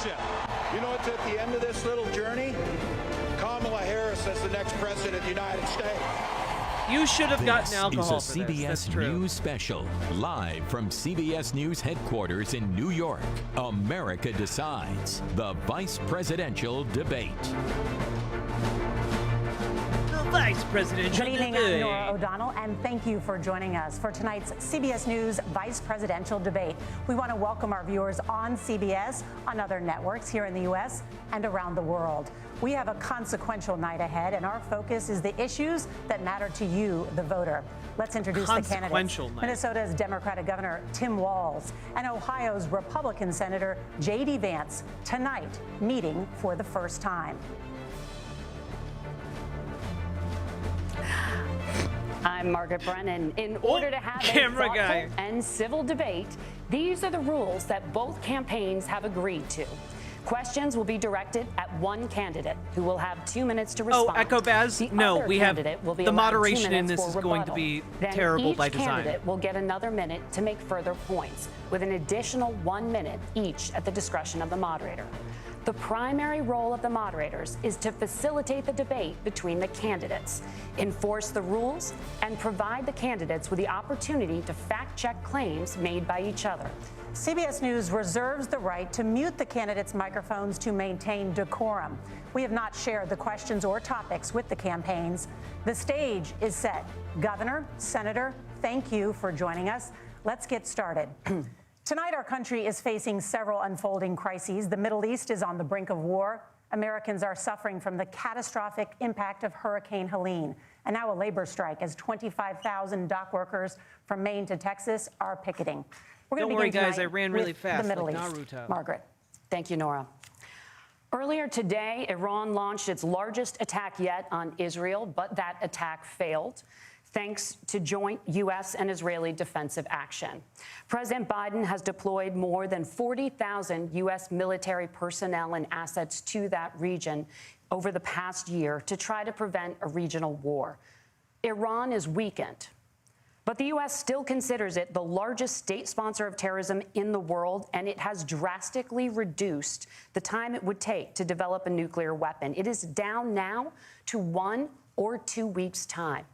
leadership. You know what's at the end of this little journey? Kamala Harris as the next president of the United States. You should have gotten alcohol This is a for this. That's CBS true. News special, live from CBS News headquarters in New York. America Decides, the vice presidential debate. The vice presidential Good evening, debate. I'm Nora O'Donnell, and thank you for joining us for tonight's CBS News Vice Presidential Debate. We want to welcome our viewers on CBS, on other networks here in the U.S. and around the world. We have a consequential night ahead, and our focus is the issues that matter to you, the voter. Let's introduce the candidates. Minnesota's Democratic Governor Tim Walz and Ohio's Republican Senator J.D. Vance, tonight meeting for the first time. I'm Margaret Brennan. In order to have a thoughtful and civil debate, these are the rules that both campaigns have agreed to. Questions will be directed at one candidate who will have 2 minutes to respond. Oh, Echo Baz, no, we have the moderation in this is going to be terrible by design. Each candidate will get another minute to make further points, with an additional 1 minute each at the discretion of the moderator. The primary role of the moderators is to facilitate the debate between the candidates, enforce the rules, and provide the candidates with the opportunity to fact-check claims made by each other. CBS News reserves the right to mute the candidates' microphones to maintain decorum. We have not shared the questions or topics with the campaigns. The stage is set. Governor, Senator, thank you for joining us. Let's get started. Tonight, our country is facing several unfolding crises. The Middle East is on the brink of war. Americans are suffering from the catastrophic impact of Hurricane Helene. And now a labor strike as 25,000 dock workers from Maine to Texas are picketing. We're Don't worry, guys, I ran really fast the Middle like East. Naruto. Margaret. Thank you, Nora. Earlier today, Iran launched its largest attack yet on Israel, but that attack failed, thanks to joint U.S. and Israeli defensive action. President Biden has deployed more than 40,000 U.S. military personnel and assets to that region over the past year to try to prevent a regional war. Iran is weakened, but the U.S. still considers it the largest state sponsor of terrorism in the world, and it has drastically reduced the time it would take to develop a nuclear weapon. It is down now to 1 or 2 weeks' time.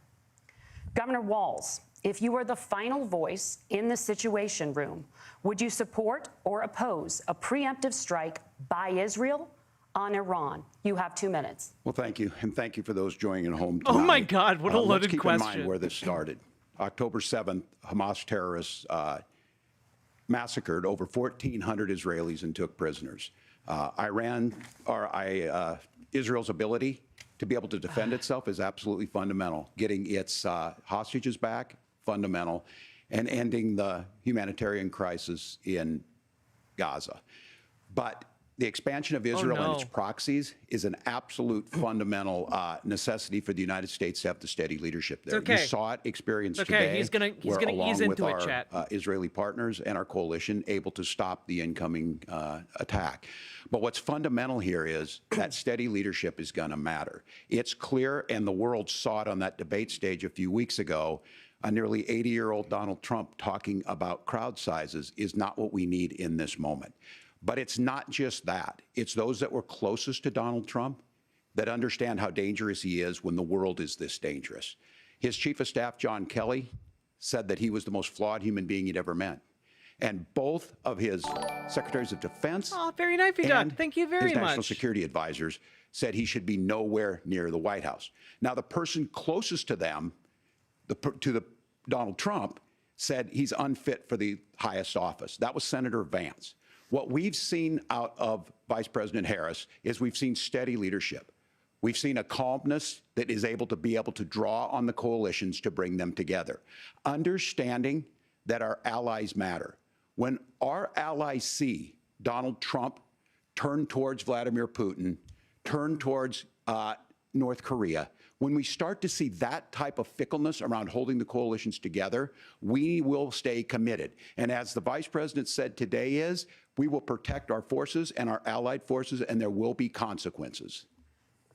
Governor Walz, if you were the final voice in the Situation Room, would you support or oppose a preemptive strike by Israel on Iran? You have 2 minutes. Well, thank you, and thank you for those joining at home tonight. Oh, my God, what a loaded question. Let's keep in mind where this started. October 7th, Hamas terrorists massacred over 1,400 Israelis and took prisoners. Israel's ability to be able to defend itself is absolutely fundamental. Getting its hostages back, fundamental, and ending the humanitarian crisis in Gaza. But the expansion of Israel and its proxies is an absolute fundamental necessity for the United States to have the steady leadership there. You saw it experienced today. He's gonna ease into it, chat. Israeli partners and our coalition able to stop the incoming attack. But what's fundamental here is that steady leadership is going to matter. It's clear, and the world saw it on that debate stage a few weeks ago. A nearly 80-year-old Donald Trump talking about crowd sizes is not what we need in this moment. But it's not just that. It's those that were closest to Donald Trump that understand how dangerous he is when the world is this dangerous. His chief of staff, John Kelly, said that he was the most flawed human being he'd ever met. And both of his secretaries of defense very nice, and thank you very his much. national security advisors said he should be nowhere near the White House. Now, the person closest to them, Donald Trump, said he's unfit for the highest office. That was Senator Vance. What we've seen out of Vice President Harris is we've seen steady leadership. We've seen a calmness that is able to draw on the coalitions to bring them together. Understanding that our allies matter. When our allies see Donald Trump turn towards Vladimir Putin, turn towards North Korea, when we start to see that type of fickleness around holding the coalitions together, we will stay committed. And as the Vice President said today we will protect our forces and our allied forces, and there will be consequences.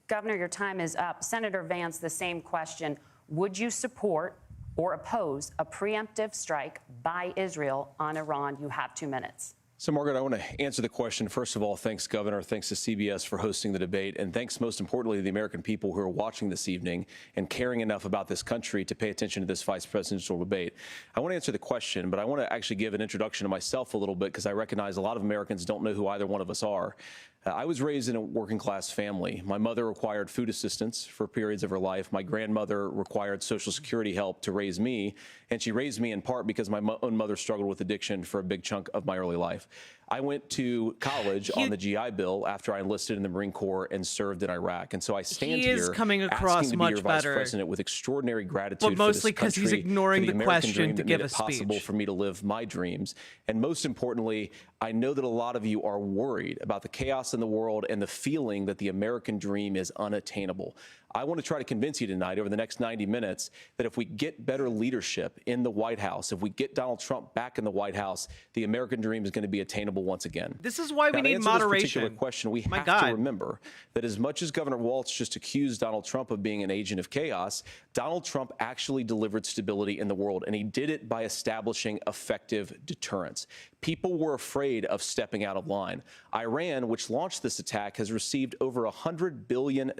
Governor, your time is up. Senator Vance, the same question. Would you support or oppose a preemptive strike by Israel on Iran? You have 2 minutes. So, Margaret, I want to answer the question. First of all, thanks, Governor. Thanks to CBS for hosting the debate. And thanks, most importantly, to the American people who are watching this evening and caring enough about this country to pay attention to this vice presidential debate. I want to answer the question, but I want to actually give an introduction to myself a little bit because I recognize a lot of Americans don't know who either one of us are. I was raised in a working class family. My mother required food assistance for periods of her life. My grandmother required Social Security help to raise me, and she raised me in part because my own mother struggled with addiction for a big chunk of my early life. I went to college on the GI Bill after I enlisted in the Marine Corps and served in Iraq. And so I stand here coming across asking to much be your vice better, president with extraordinary gratitude but mostly for this country, because he's ignoring for the American question dream to that give made a it possible speech. for me to live my dreams. And most importantly, I know that a lot of you are worried about the chaos in the world and the feeling that the American dream is unattainable. I want to try to convince you tonight over the next 90 minutes that if we get better leadership in the White House, if we get Donald Trump back in the White House, the American dream is going to be attainable once again. This is why we need This moderation. particular question, we have to remember that as much as Governor Walz just accused Donald Trump of being an agent of chaos, Donald Trump actually delivered stability in the world, and he did it by establishing effective deterrence. People were afraid of stepping out of line. Iran, which launched this attack, has received over $100 billion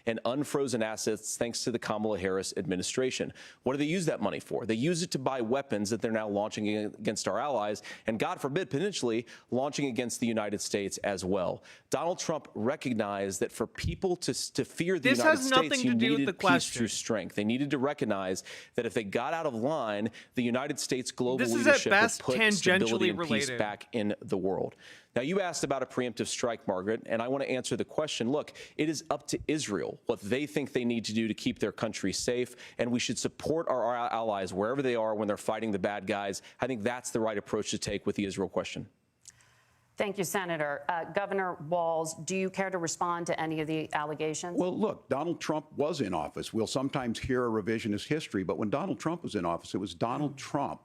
in unfrozen assets thanks to the Kamala Harris administration. What do they use that money for? They use it to buy weapons that they're now launching against our allies, and God forbid, potentially launching against the United States as well. Donald Trump recognized that for people to fear the United States, you needed peace through strength. They needed to recognize that if they got out of line, the United States global leadership would put stability and peace back in the world. Now, you asked about a preemptive strike, Margaret, and I want to answer the question. Look, it is up to Israel what they think they need to do to keep their country safe, and we should support our allies wherever they are when they're fighting the bad guys. I think that's the right approach to take with the Israel question. Thank you, Senator. Governor Walz, do you care to respond to any of the allegations? Well, look, Donald Trump was in office. We'll sometimes hear a revisionist history, but when Donald Trump was in office, it was Donald Trump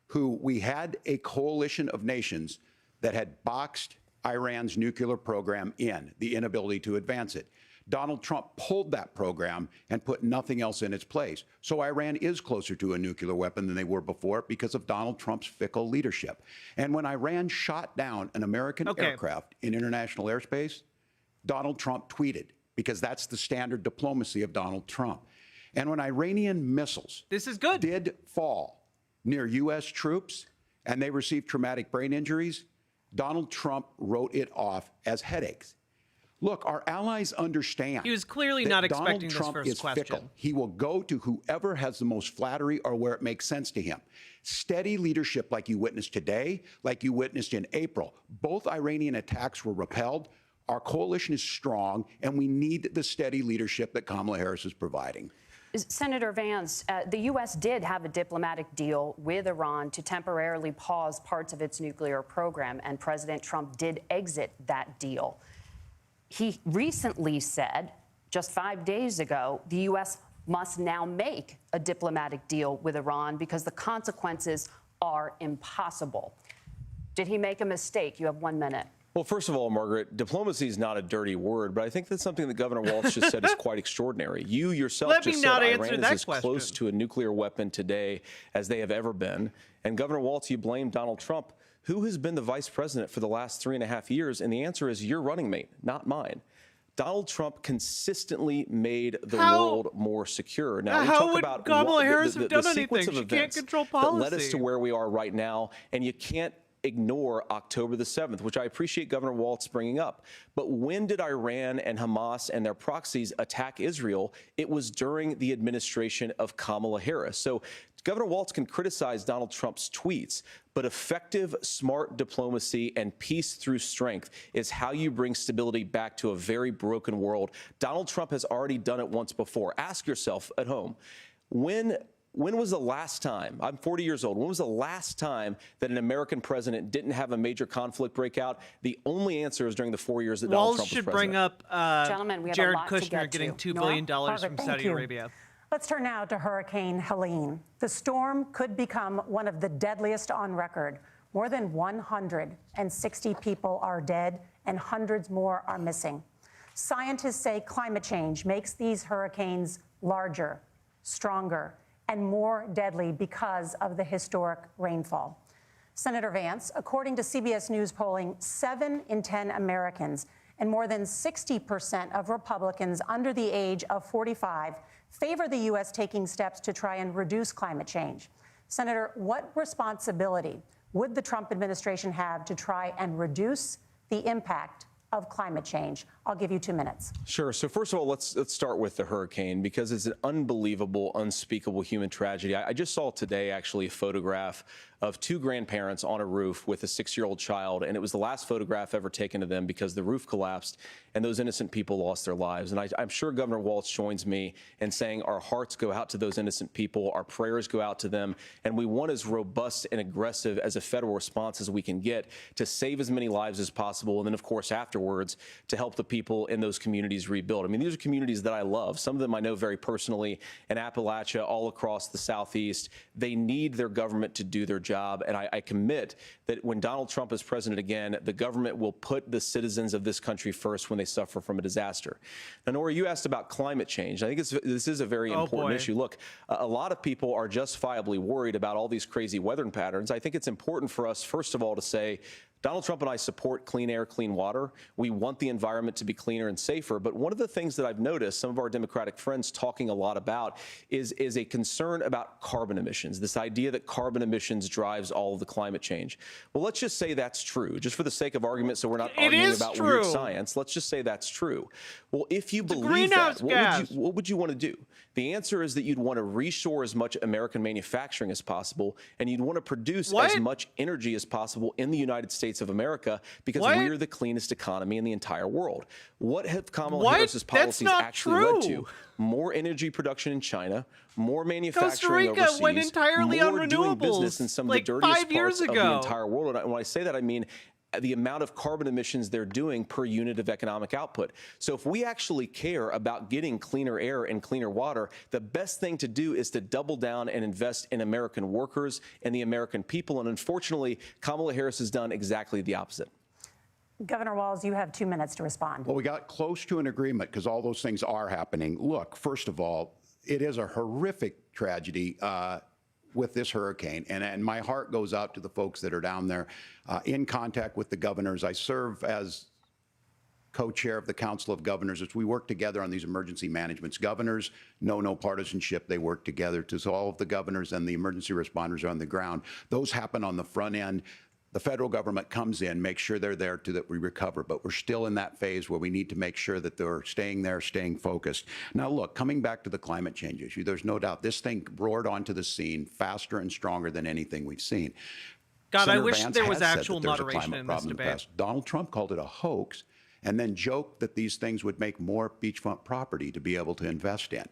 who we had a coalition of nations that had boxed Iran's nuclear program in, the inability to advance it. Donald Trump pulled that program and put nothing else in its place. So Iran is closer to a nuclear weapon than they were before because of Donald Trump's fickle leadership. And when Iran shot down an American aircraft in international airspace, Donald Trump tweeted, because that's the standard diplomacy of Donald Trump. And when Iranian missiles did fall near U.S. troops and they received traumatic brain injuries, Donald Trump wrote it off as headaches. Look, our allies understand. He was clearly not expecting this first question. Donald Trump is fickle. He will go to whoever has the most flattery or where it makes sense to him. Steady leadership like you witnessed today, like you witnessed in April. Both Iranian attacks were repelled. Our coalition is strong, and we need the steady leadership that Kamala Harris is providing. Senator Vance, the U.S. did have a diplomatic deal with Iran to temporarily pause parts of its nuclear program, and President Trump did exit that deal. He recently said, just 5 days ago, the U.S. must now make a diplomatic deal with Iran because the consequences are impossible. Did he make a mistake? You have 1 minute. Well, first of all, Margaret, diplomacy is not a dirty word, but I think that's something that Governor Walz just said is quite extraordinary. You yourself just said Iran is as close to a nuclear weapon today as they have ever been. And Governor Walz, you blame Donald Trump. Who has been the vice president for the last 3.5 years? And the answer is your running mate, not mine. Donald Trump consistently made the world more secure. Now, we talk about Kamala Harris have done the anything? sequence of She can't events control policy. that led us to where we are right now, and you can't ignore October the 7th, which I appreciate Governor Walz bringing up. But when did Iran and Hamas and their proxies attack Israel? It was during the administration of Kamala Harris. So Governor Walz can criticize Donald Trump's tweets, but effective, smart diplomacy and peace through strength is how you bring stability back to a very broken world. Donald Trump has already done it once before. Ask yourself at home, when was the last time, I'm 40 years old, when was the last time that an American president didn't have a major conflict break out? The only answer is during the 4 years that Donald Trump was president. Walz should bring up Gentlemen, we have Jared a lot to Kushner get getting to. $2 billion from Saudi Arabia. Let's turn now to Hurricane Helene. The storm could become one of the deadliest on record. More than 160 people are dead and hundreds more are missing. Scientists say climate change makes these hurricanes larger, stronger, and more deadly because of the historic rainfall. Senator Vance, according to CBS News polling, 7 in 10 Americans and more than 60% of Republicans under the age of 45 favor the U.S. taking steps to try and reduce climate change. Senator, what responsibility would the Trump administration have to try and reduce the impact of climate change? I'll give you 2 minutes. Sure. So first of all, let's start with the hurricane, because it's an unbelievable, unspeakable human tragedy. I just saw today, actually, a photograph of 2 grandparents on a roof with a 6-year-old child, and it was the last photograph ever taken of them because the roof collapsed and those innocent people lost their lives. And I'm sure Governor Walz joins me in saying our hearts go out to those innocent people, our prayers go out to them, and we want as robust and aggressive as a federal response as we can get to save as many lives as possible, and then, of course, afterwards, to help the people in those communities rebuild. I mean, these are communities that I love. Some of them I know very personally in Appalachia, all across the Southeast. They need their government to do their job, and I commit that when Donald Trump is president again, the government will put the citizens of this country first when they suffer from a disaster. Now, Nora, you asked about climate change. I think this is a very important issue. Look, a lot of people are justifiably worried about all these crazy weather patterns. I think it's important for us, first of all, to say, Donald Trump and I support clean air, clean water. We want the environment to be cleaner and safer. But one of the things that I've noticed some of our Democratic friends talking a lot about is a concern about carbon emissions, this idea that carbon emissions drives all of the climate change. Well, let's just say that's true, just for the sake of argument, so we're not arguing about weird science. Let's just say that's true. Well, if you believe that, what would you want to do? The answer is that you'd want to reshore as much American manufacturing as possible, and you'd want to produce as much energy as possible in the United States of America, because we're the cleanest economy in the entire world. What have Kamala Harris's policies actually led to? More energy production in China, more manufacturing overseas, Costa Rica went entirely on more doing renewables business in some of the dirtiest parts of the entire world. And when I say that, I mean the amount of carbon emissions they're doing per unit of economic output. So if we actually care about getting cleaner air and cleaner water, the best thing to do is to double down and invest in American workers and the American people. And unfortunately, Kamala Harris has done exactly the opposite. Governor Walz, you have 2 minutes to respond. Well, we got close to an agreement because all those things are happening. Look, first of all, it is a horrific tragedy with this hurricane, and my heart goes out to the folks that are down there in contact with the governors. I serve as co-chair of the Council of Governors as we work together on these emergency managements. Governors know no partisanship. They work together to all of the governors, and the emergency responders are on the ground. Those happen on the front end. The federal government comes in, makes sure they're there that we recover, but we're still in that phase where we need to make sure that they're staying there, staying focused. Now, look, coming back to the climate change issue, there's no doubt this thing roared onto the scene faster and stronger than anything we've seen. God, Senator I wish Vance there was has actual said that there's a moderation climate in this problem in the debate. past. Donald Trump called it a hoax and then joked that these things would make more beachfront property to be able to invest in.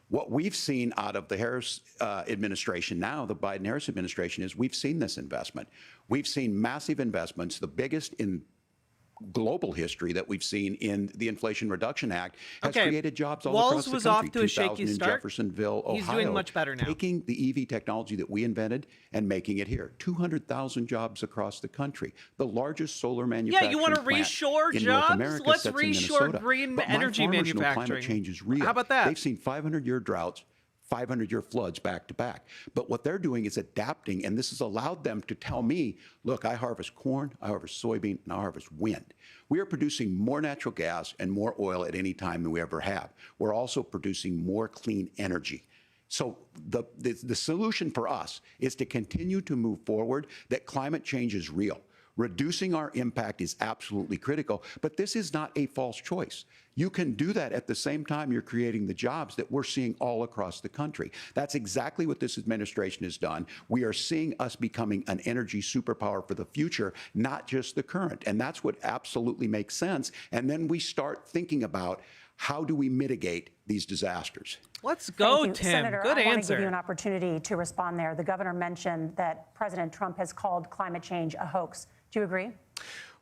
What we've seen out of the Harris administration now, the Biden-Harris administration, is we've seen this investment. We've seen massive investments, the biggest in global history that we've seen in the Inflation Reduction Act, has created jobs all across the country. Walz was off to a shaky in start. Jeffersonville, Ohio. He's doing much better now. Taking the EV technology that we invented and making it here. 200,000 jobs across the country. The largest solar manufacturing you want to plant reshore in jobs? North America Let's sits in reshore Minnesota. green But my energy farmers know manufacturing. climate change is real. How about that? They've seen 500-year droughts, 500-year floods back to back. But what they're doing is adapting, and this has allowed them to tell me, look, I harvest corn, I harvest soybean, and I harvest wind. We are producing more natural gas and more oil at any time than we ever have. We're also producing more clean energy. So the solution for us is to continue to move forward, that climate change is real. Reducing our impact is absolutely critical, but this is not a false choice. You can do that at the same time you're creating the jobs that we're seeing all across the country. That's exactly what this administration has done. We are seeing us becoming an energy superpower for the future, not just the current. And that's what absolutely makes sense. And then we start thinking about how do we mitigate these disasters? Let's go, Thank you. Tim. Senator, Good I want to answer. give you an opportunity to respond there. The governor mentioned that President Trump has called climate change a hoax. Do you agree?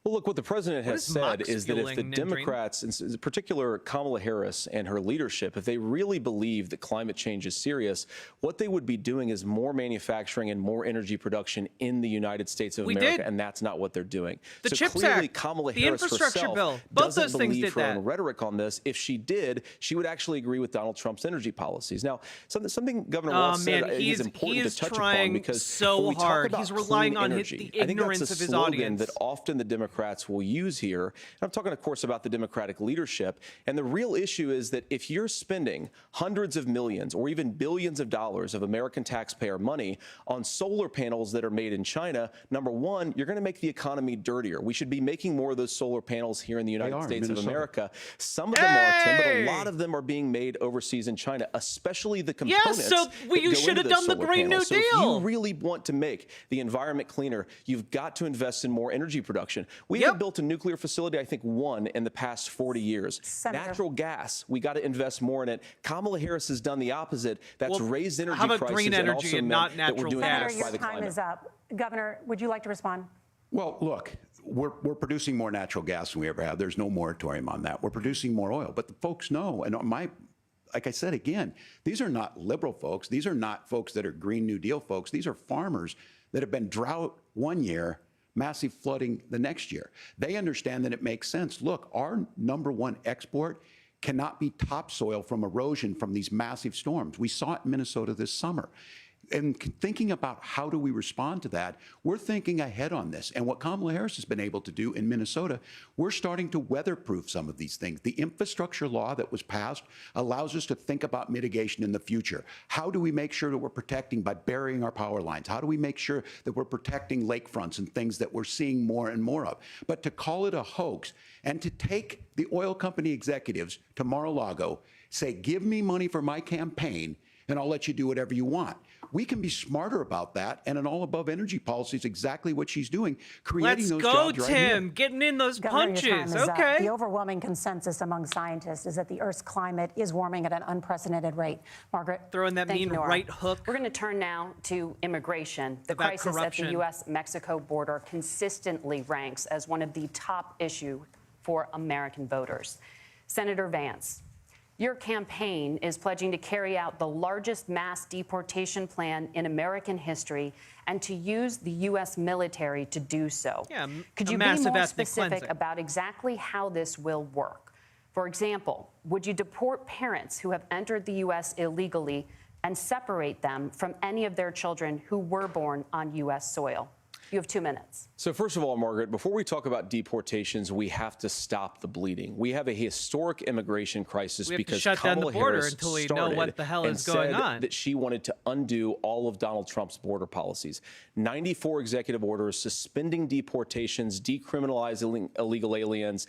Well, look, what the president has said is that if the Musk fueling Democrats, in particular Kamala Harris and her leadership, if they really believe that climate change is serious, what they would be doing is more manufacturing and more energy production in the United States of America, and that's not what they're doing. The so CHIPS clearly, Act, Kamala the Harris infrastructure herself bill, both doesn't those things believe did her that. own rhetoric on this. If she did, she would actually agree with Donald Trump's energy policies. Now, something Governor Walz said is important to touch upon, because so when we talk hard. about He's relying clean on energy, the ignorance I think that's a of his slogan audience. that often the Democrats will use here. And I'm talking, of course, about the Democratic leadership. And the real issue is that if you're spending hundreds of millions or even billions of dollars of American taxpayer money on solar panels that are made in China, number one, you're going to make the economy dirtier. We should be making more of those solar panels here in the United States of America. Some of them are, Tim, but a lot of them are being made overseas in China, especially the components. Yeah, so you should have done the Green New Deal. So if you really want to make the environment cleaner, you've got to invest in more energy production. We have built a nuclear facility, I think, one in the past 40 years. Senator. Natural gas, we got to invest more in it. Kamala Harris has done the opposite. That's raised energy how about prices green and energy also and meant not that we're natural doing gas? this by Senator, the your time climate. is up. Governor, would you like to respond? Well, look, we're producing more natural gas than we ever have. There's no moratorium on that. We're producing more oil. But the folks know, and like I said again, these are not liberal folks. These are not folks that are Green New Deal folks. These are farmers that have been drought one year, massive flooding the next year. They understand that it makes sense. Look, our #1 export cannot be topsoil from erosion from these massive storms. We saw it in Minnesota this summer. And thinking about how do we respond to that, we're thinking ahead on this. And what Kamala Harris has been able to do in Minnesota, we're starting to weatherproof some of these things. The infrastructure law that was passed allows us to think about mitigation in the future. How do we make sure that we're protecting by burying our power lines? How do we make sure that we're protecting lakefronts and things that we're seeing more and more of? But to call it a hoax and to take the oil company executives to Mar-a-Lago, say, give me money for my campaign, and I'll let you do whatever you want. We can be smarter about that, and an all-above energy policy is exactly what she's doing, creating those jobs right here. Let's go, Tim. Getting in those Governor, your time punches. is up. Okay. The overwhelming consensus among scientists is that the Earth's climate is warming at an unprecedented rate. Margaret, Throwing that thank mean you, Nora. right hook. We're going to turn now to immigration. The About crisis corruption. at the U.S.-Mexico border consistently ranks as one of the top issues for American voters. Senator Vance, your campaign is pledging to carry out the largest mass deportation plan in American history and to use the U.S. military to do so. Yeah, Could a you be massive more ethnic specific cleansing. about exactly how this will work? For example, would you deport parents who have entered the U.S. illegally and separate them from any of their children who were born on U.S. soil? You have 2 minutes. So first of all, Margaret, before we talk about deportations, we have to stop the bleeding. We have a historic immigration crisis We have to because shut down the Kamala border Harris until we know started what the hell and is going said on. that she wanted to undo all of Donald Trump's border policies. 94 executive orders suspending deportations, decriminalizing illegal aliens,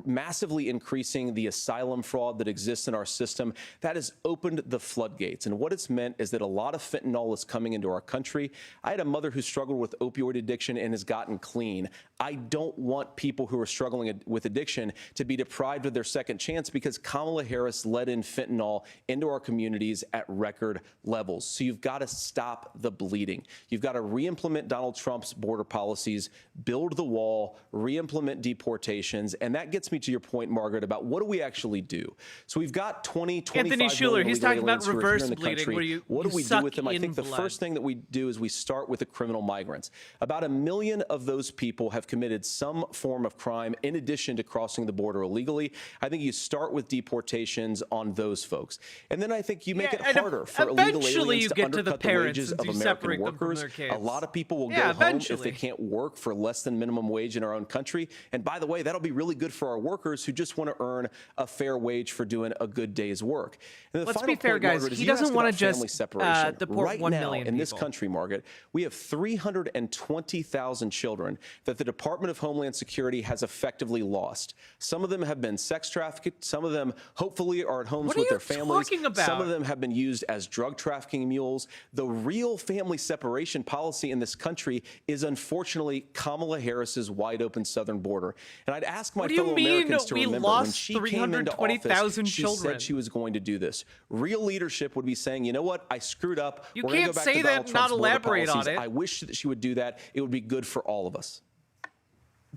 massively increasing the asylum fraud that exists in our system. That has opened the floodgates. And what it's meant is that a lot of fentanyl is coming into our country. I had a mother who struggled with opioid addiction and has gotten clean. I don't want people who are struggling with addiction to be deprived of their second chance because Kamala Harris let in fentanyl into our communities at record levels. So you've got to stop the bleeding. You've got to re-implement Donald Trump's border policies, build the wall, re-implement deportations. And that gets me to your point, Margaret, about what do we actually do? So we've got 25 Anthony Schuler, million he's illegal talking about aliens who are here reverse in the bleeding, country. where you What do we do suck with them? I in think the blood. first thing that we do is we start with the criminal migrants. About 1 million of those people have committed some form of crime in addition to crossing the border illegally. I think you start with deportations on those folks. And then I think you make it and harder for illegal eventually aliens you to get to the undercut the parents wages and of you American separate them from workers. their kids. A lot of people will Yeah, go home if eventually. they can't work for less than minimum wage in our own country. And by the way, that'll be really good for our workers who just want to earn a fair wage for doing a good day's work. And the Let's final be fair, point, guys. Margaret, is He you doesn't asked wanna about just, family separation. deport right 1 now, million in this people. country, Margaret, we have 320,000 children that the Department of Homeland Security has effectively lost. Some of them have been sex trafficked. Some of them hopefully are at homes What are with their you families. talking about? Some of them have been used as drug trafficking mules. The real family separation policy in this country is unfortunately Kamala Harris's wide open southern border. And I'd ask my What do you fellow mean Americans to we remember when lost she came into office, 320,000 she children? said she was going to do this. Real leadership would be saying, you know what, I screwed up. You We're gonna can't go back say to that Donald and Trump's not border elaborate on policies. it. I wish that she would do that. It would be good for all of us.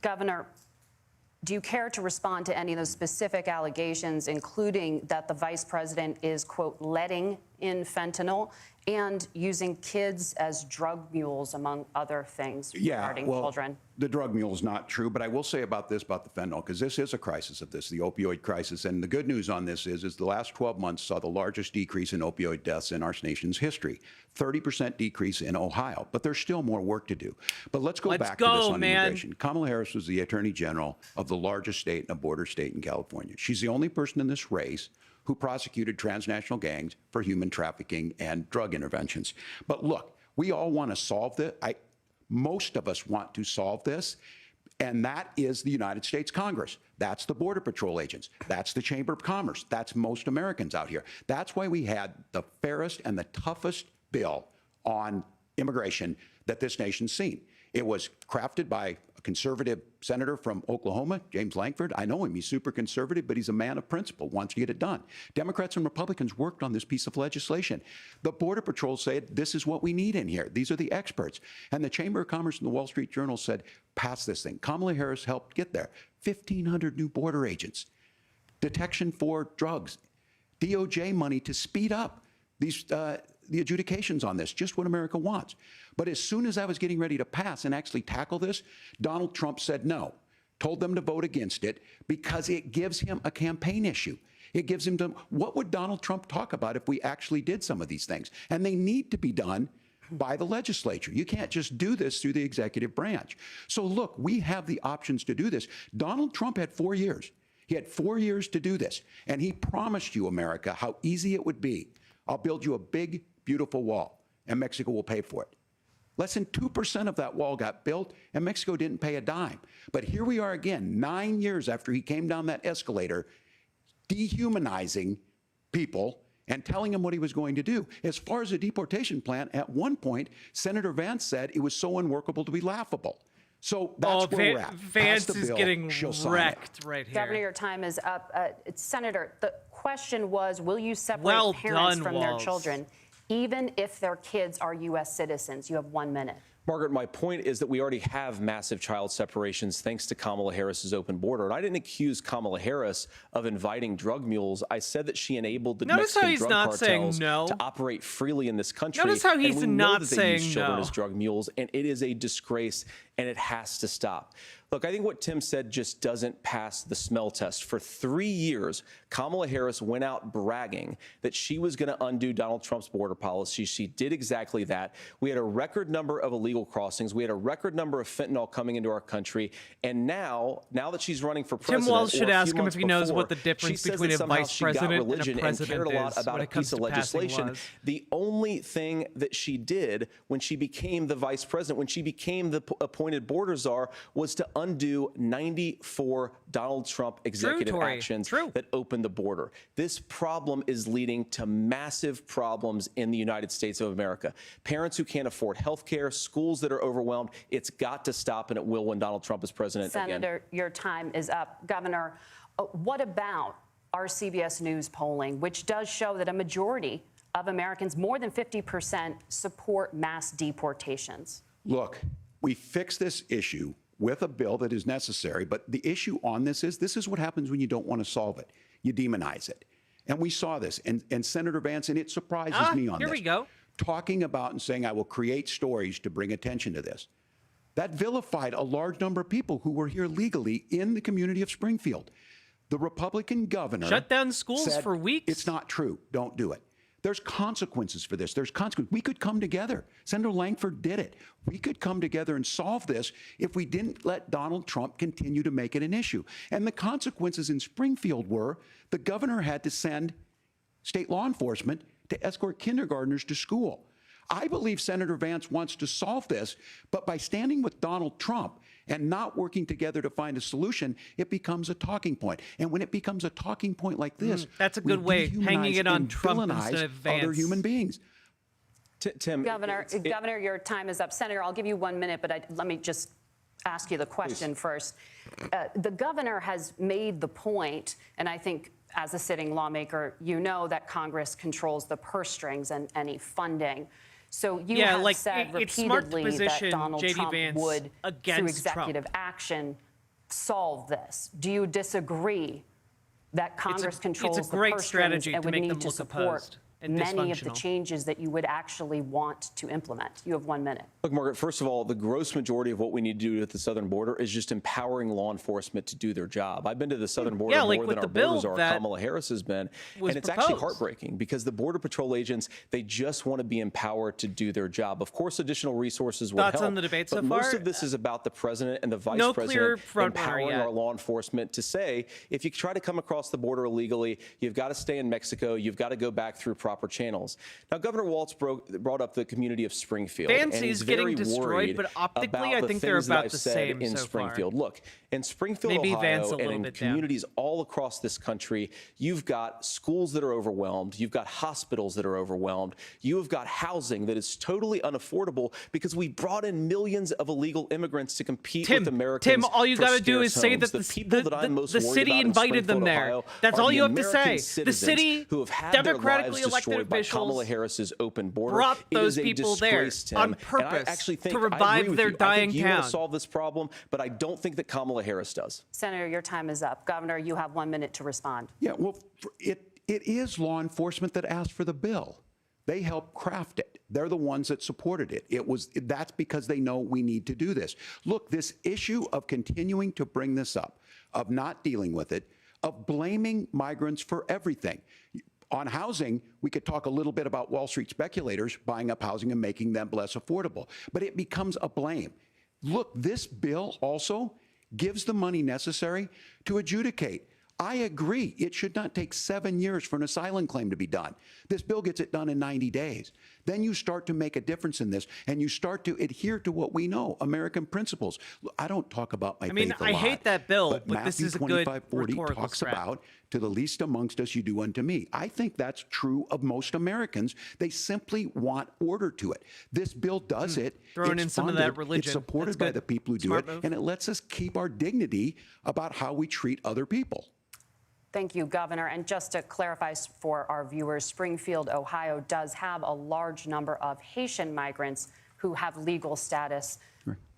Governor, do you care to respond to any of those specific allegations, including that the vice president is, quote, letting in fentanyl and using kids as drug mules, among other things, regarding children? The drug mule is not true, but I will say about this, about the fentanyl, because this is a crisis of this, the opioid crisis. And the good news on this is the last 12 months saw the largest decrease in opioid deaths in our nation's history. 30% decrease in Ohio, but there's still more work to do. But let's go back to this on immigration. Kamala Harris was the Attorney General of the largest state and a border state in California. She's the only person in this race who prosecuted transnational gangs for human trafficking and drug interventions. But look, we all want to solve this. Most of us want to solve this, and that is the United States Congress. That's the Border Patrol agents. That's the Chamber of Commerce. That's most Americans out here. That's why we had the fairest and the toughest bill on immigration that this nation's seen. It was crafted by a conservative senator from Oklahoma, James Lankford. I know him. He's super conservative, but he's a man of principle, wants to get it done. Democrats and Republicans worked on this piece of legislation. The Border Patrol said, this is what we need in here. These are the experts. And the Chamber of Commerce and the Wall Street Journal said, pass this thing. Kamala Harris helped get there. 1,500 new border agents, detection for drugs, DOJ money to speed up these the adjudications on this, just what America wants. But as soon as I was getting ready to pass and actually tackle this, Donald Trump said no, told them to vote against it because it gives him a campaign issue. It gives him what would Donald Trump talk about if we actually did some of these things? And they need to be done by the legislature. You can't just do this through the executive branch. So look, we have the options to do this. Donald Trump had 4 years. He had 4 years to do this. And he promised you, America, how easy it would be. I'll build you a big, beautiful wall, and Mexico will pay for it. Less than 2% of that wall got built, and Mexico didn't pay a dime. But here we are again, 9 years after he came down that escalator, dehumanizing people and telling them what he was going to do. As far as the deportation plan, at one point, Senator Vance said it was so unworkable to be laughable. So that's where we're at. Vance is getting wrecked right here. Governor, your time is up. Senator, the question was, will you separate parents from their children, even if their kids are U.S. citizens? You have 1 minute. Margaret, my point is that we already have massive child separations thanks to Kamala Harris's open border. And I didn't accuse Kamala Harris of inviting drug mules. I said that she enabled the Mexican drug cartels to operate freely in this country. Notice how he's and we not know that saying they use children as drug mules, and it is a disgrace, and it has to stop. Look, I think what Tim said just doesn't pass the smell test. For 3 years, Kamala Harris went out bragging that she was going to undo Donald Trump's border policy. She did exactly that. We had a record number of illegal crossings. We had a record number of fentanyl coming into our country. And now that she's running for president, Tim Walz should ask him if he knows what the difference between a vice president and a president and cared a lot about a piece of legislation. The only thing that she did when she became the vice president, when she became the appointed border czar, was to undo 94 Donald Trump executive actions that opened the border. This problem is leading to massive problems in the United States of America. Parents who can't afford health care, schools that are overwhelmed. It's got to stop, and it will when Donald Trump is president again. Senator, your time is up. Governor, what about our CBS News polling, which does show that a majority of Americans, more than 50%, support mass deportations? Look, we fix this issue with a bill that is necessary, but the issue on this is what happens when you don't want to solve it. You demonize it. And we saw this, and Senator Vance, and it surprises me on this. Here we go. Talking about and saying, I will create stories to bring attention to this. That vilified a large number of people who were here legally in the community of Springfield. The Republican governor shut down schools said, for weeks. It's not true. Don't do it. There's consequences for this. There's consequences. We could come together. Senator Lankford did it. We could come together and solve this if we didn't let Donald Trump continue to make it an issue. And the consequences in Springfield were the governor had to send state law enforcement to escort kindergartners to school. I believe Senator Vance wants to solve this, but by standing with Donald Trump and not working together to find a solution, it becomes a talking point. And when it becomes a talking point like this, that's a good way, hanging it on Trump instead of Vance. Other human beings. Tim, Governor, your time is up. Senator, I'll give you 1 minute, but let me just ask you the question first. The governor has made the point, and I think as a sitting lawmaker, you know that Congress controls the purse strings and any funding. So you have said it's smart to repeatedly that position Donald J.D. Trump Vance would, through against executive Trump. action, solve this. Do you disagree that Congress controls it's a great the purse strategy strings and to would make need them to look support opposed and many of the dysfunctional? changes that you would actually want to implement? You have 1 minute. Look, Margaret, first of all, the gross majority of what we need to do at the southern border is just empowering law enforcement to do their job. I've been to the southern border like more with than the our bill borders are. that Kamala Harris has been. was And it's actually proposed. heartbreaking because the Border Patrol agents, they just want to be empowered to do their job. Of course, additional resources would Thoughts help. on the debate but so most far? of this is about the president and the vice No clear president front runner empowering yet. our law enforcement to say, if you try to come across the border illegally, you've got to stay in Mexico. You've got to go back through proper channels. Now, Governor Walz brought up the community of Springfield. Vance and is he's getting very destroyed, worried but optically, about I the think they're things that about I've the said same in so Springfield. far. Look, in Springfield, Maybe Vance a Ohio, and little in bit down. communities all across this country, you've got schools that are overwhelmed. You've got hospitals that are overwhelmed. You have got housing that is totally unaffordable because we brought in millions of illegal immigrants to compete with Americans. Tim, all you got to do is say that the people that I'm most the worried city about in invited them Springfield, there. Ohio, That's are all the you have to American say. The citizens city, who have had democratically their lives elected destroyed by officials Kamala Harris's open border. brought It those is a people there disgrace, Tim. on And I purpose actually think, to I agree revive with their you. I dying think you want town. to solve this problem, but I don't think that Kamala Harris does. Senator, your time is up. Governor, you have 1 minute to respond. Yeah, well, it is law enforcement that asked for the bill. They helped craft it. They're the ones that supported it. That's because they know we need to do this. Look, this issue of continuing to bring this up, of not dealing with it, of blaming migrants for everything. On housing, we could talk a little bit about Wall Street speculators buying up housing and making them less affordable, but it becomes a blame. Look, this bill also gives the money necessary to adjudicate. I agree. It should not take 7 years for an asylum claim to be done. This bill gets it done in 90 days. Then you start to make a difference in this, and you start to adhere to what we know, American principles. I don't talk about my faith a lot. I hate that bill, but Matthew this is a good 25:40 rhetorical talks strat. about, to the least amongst us, you do unto me. I think that's true of most Americans. They simply want order to it. This bill does it. Throwing It's in some of funded, that religion. It's supported That's by good. the people who do Smart it, move. and it lets us keep our dignity about how we treat other people. Thank you, Governor. And just to clarify for our viewers, Springfield, Ohio does have a large number of Haitian migrants who have legal status,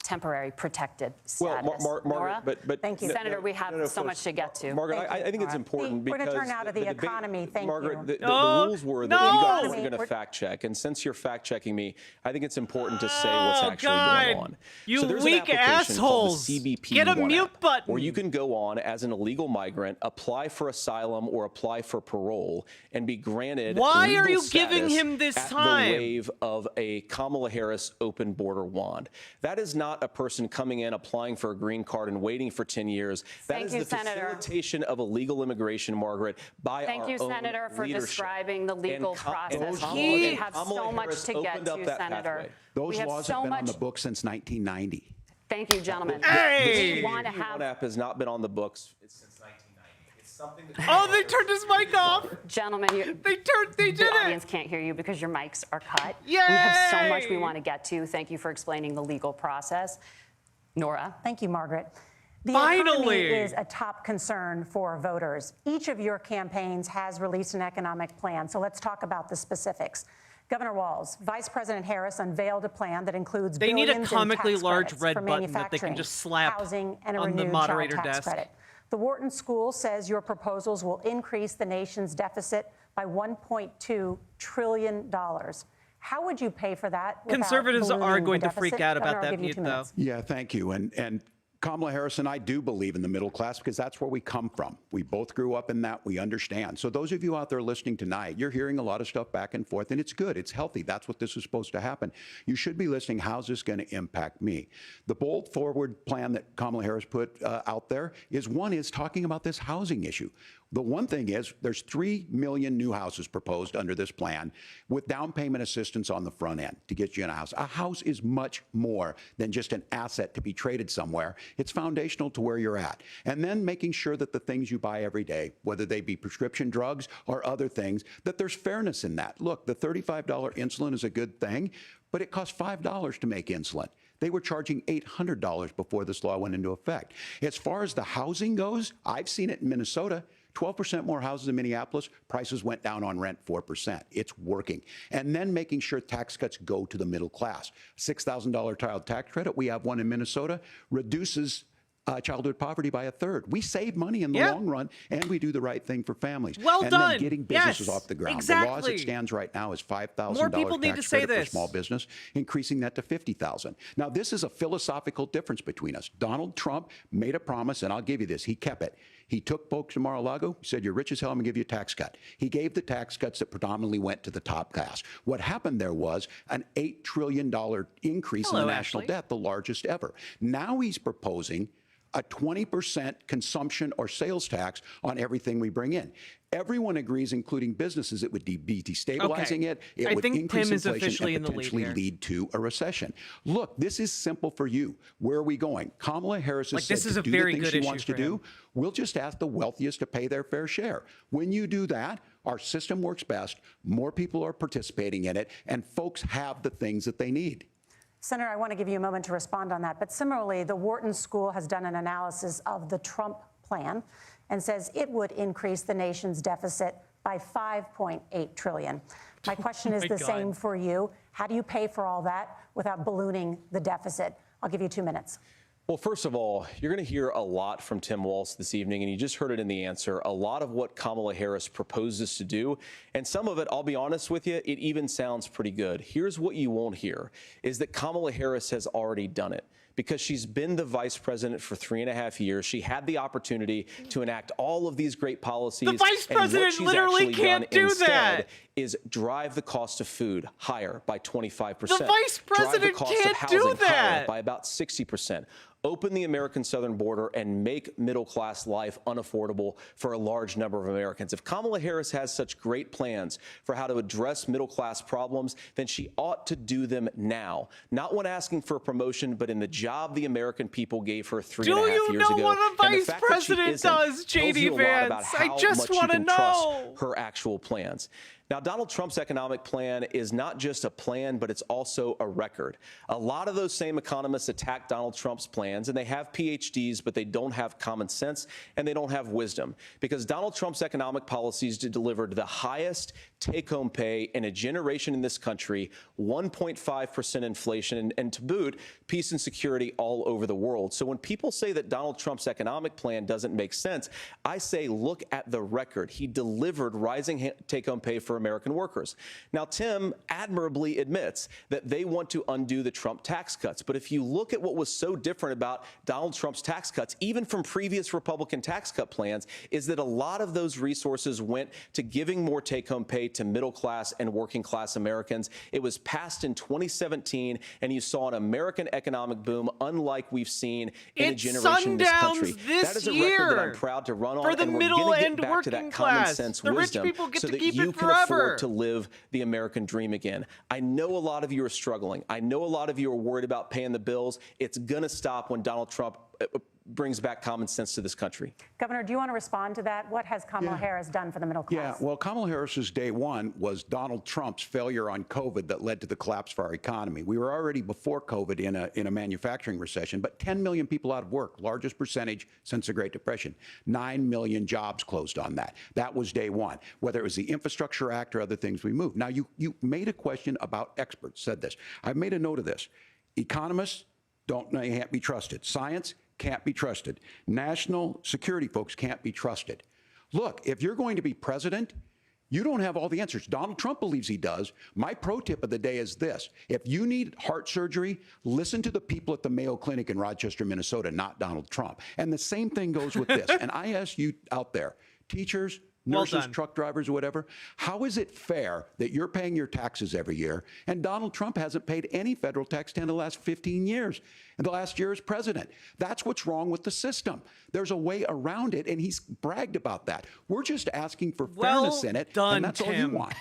temporary protected status. Well, Nora? Margaret, but Thank you. Senator, we have so much to get to. Margaret, Thank you, I think it's Nora. important We're because gonna turn now to the debate- economy. Thank Margaret, you. the No, rules were that no. you guys were Economy, going to we're- fact check, and since you're fact checking me, I think it's important to say what's Oh, actually God. going on. You so there's weak an application called assholes. the CBP Get a One mute app, button. where you can go on as an illegal migrant, apply for asylum or apply for parole, and be granted Why legal are you giving status him this at time? the wave of a Kamala Harris open border wand. That is not a person coming in, applying for a green card and waiting for 10 years. That Thank is you, the Senator. facilitation of illegal immigration, Margaret, by Thank our you, own Senator, for leadership. describing the legal And process. Kamala- We and have Kamala so much Harris to get opened up to, that Senator. pathway. Those We have laws so have been on much. the books since 1990. Thank you, gentlemen. Hey! We want to CBP One have, app has not been on the books since 1990. It's something that Oh, they turned his mic off. gentlemen, They the did it. audience can't hear you because your mics are cut. We have so much we Yay! want to get to. Thank you for explaining the legal process. Nora? Thank you, Margaret. The Finally! economy is a top concern for voters. Each of your campaigns has released an economic plan, so let's talk about the specifics. Governor Walz, Vice President Harris unveiled a plan that includes They need a billions in comically tax large credits red for button that they can manufacturing, just slap housing, and a on the renewed moderator child tax desk. credit. The Wharton School says your proposals will increase the nation's deficit by $1.2 trillion. How would you pay for that? without Conservatives are ballooning the going to freak deficit? out about Governor, I'll that give you mute, 2 though. minutes. Yeah, thank you. And Kamala Harris and I do believe in the middle class because that's where we come from. We both grew up in that. We understand. So those of you out there listening tonight, you're hearing a lot of stuff back and forth, and it's good. It's healthy. That's what this is supposed to happen. You should be listening. How's this going to impact me? The bold forward plan that Kamala Harris put out there is talking about this housing issue. The one thing is there's 3 million new houses proposed under this plan with down payment assistance on the front end to get you in a house. A house is much more than just an asset to be traded somewhere. It's foundational to where you're at. And then making sure that the things you buy every day, whether they be prescription drugs or other things, that there's fairness in that. Look, the $35 insulin is a good thing, but it costs $5 to make insulin. They were charging $800 before this law went into effect. As far as the housing goes, I've seen it in Minnesota. 12% more houses in Minneapolis, prices went down on rent 4%. It's working. And then making sure tax cuts go to the middle class. $6,000 child tax credit, we have one in Minnesota, reduces childhood poverty by 1/3. We save money in the long run, and we do the right thing for families. Well and done. then getting businesses Yes, off the ground. exactly. The law as it stands right now is $5,000 More people need to tax say credit for this. small business, increasing that to $50,000. Now, this is a philosophical difference between us. Donald Trump made a promise, and I'll give you this. He kept it. He took folks to Mar-a-Lago, said, you're rich as hell, I'm going to give you a tax cut. He gave the tax cuts that predominantly went to the top class. What happened there was an $8 trillion increase in the national debt, the largest ever. Now he's proposing a 20% consumption or sales tax on everything we bring in. Everyone agrees, including businesses, it would be destabilizing it. It would increase inflation and potentially lead to a recession. Look, this is simple for you. Where are we going? Kamala Harris has said to do the things she wants to do. We'll just ask the wealthiest to pay their fair share. When you do that, our system works best, more people are participating in it, and folks have the things that they need. Senator, I want to give you a moment to respond on that. But similarly, the Wharton School has done an analysis of the Trump plan and says it would increase the nation's deficit by $5.8 trillion. My question is the same for you. How do you pay for all that without ballooning the deficit? I'll give you 2 minutes. Well, first of all, you're going to hear a lot from Tim Walz this evening, and you just heard it in the answer, a lot of what Kamala Harris proposes to do. And some of it, I'll be honest with you, it even sounds pretty good. Here's what you won't hear, is that Kamala Harris has already done it. Because she's been the vice president for 3.5 years. She had the opportunity to enact all of these great policies. The vice president literally can't do that. Is drive the cost of food higher by 25%. The vice president can't do that. By about 60%. Open the American southern border and make middle-class life unaffordable for a large number of Americans. If Kamala Harris has such great plans for how to address middle-class problems, then she ought to do them now. Not when asking for a promotion, but in the job the American people gave her 3.5 years ago. Do you know what a vice president does, J.D. Vance? I just want to know her actual plans. Now, Donald Trump's economic plan is not just a plan, but it's also a record. A lot of those same economists attack Donald Trump's plans, and they have PhDs, but they don't have common sense and they don't have wisdom. Because Donald Trump's economic policies delivered the highest take-home pay in a generation in this country, 1.5% inflation, and to boot, peace and security all over the world. So when people say that Donald Trump's economic plan doesn't make sense, I say look at the record. He delivered rising take-home pay for American workers. Now, Tim admirably admits that they want to undo the Trump tax cuts. But if you look at what was so different about Donald Trump's tax cuts, even from previous Republican tax cut plans, is that a lot of those resources went to giving more take-home pay to middle-class and working-class Americans. It was passed in 2017, and you saw an American economic boom unlike we've seen in a generation in this country. That is a record that I'm proud to run on, for the and we're middle going to and get back to that working common class. sense The rich wisdom people get so to that keep you it can forever. afford to live the American dream again. I know a lot of you are struggling. I know a lot of you are worried about paying the bills. It's going to stop when Donald Trump brings back common sense to this country. Governor, do you want to respond to that? What has Kamala Harris done for the middle class? Yeah, well, Kamala Harris's day one was Donald Trump's failure on COVID that led to the collapse of our economy. We were already before COVID in a manufacturing recession, but 10 million people out of work, largest percentage since the Great Depression. 9 million jobs closed on that. That was day one, whether it was the Infrastructure Act or other things we moved. Now, you made a question about experts, said this. I've made a note of this. Economists can't be trusted. Science can't be trusted. National security folks can't be trusted. Look, if you're going to be president, you don't have all the answers. Donald Trump believes he does. My pro tip of the day is this. If you need heart surgery, listen to the people at the Mayo Clinic in Rochester, Minnesota, not Donald Trump. And the same thing goes with this. And I ask you out there, teachers, nurses, truck drivers, or whatever, how is it fair that you're paying your taxes every year and Donald Trump hasn't paid any federal tax in the last 15 years? And the last year as president. That's what's wrong with the system. There's a way around it, and he's bragged about that. We're just asking for fairness in it, and that's all you want.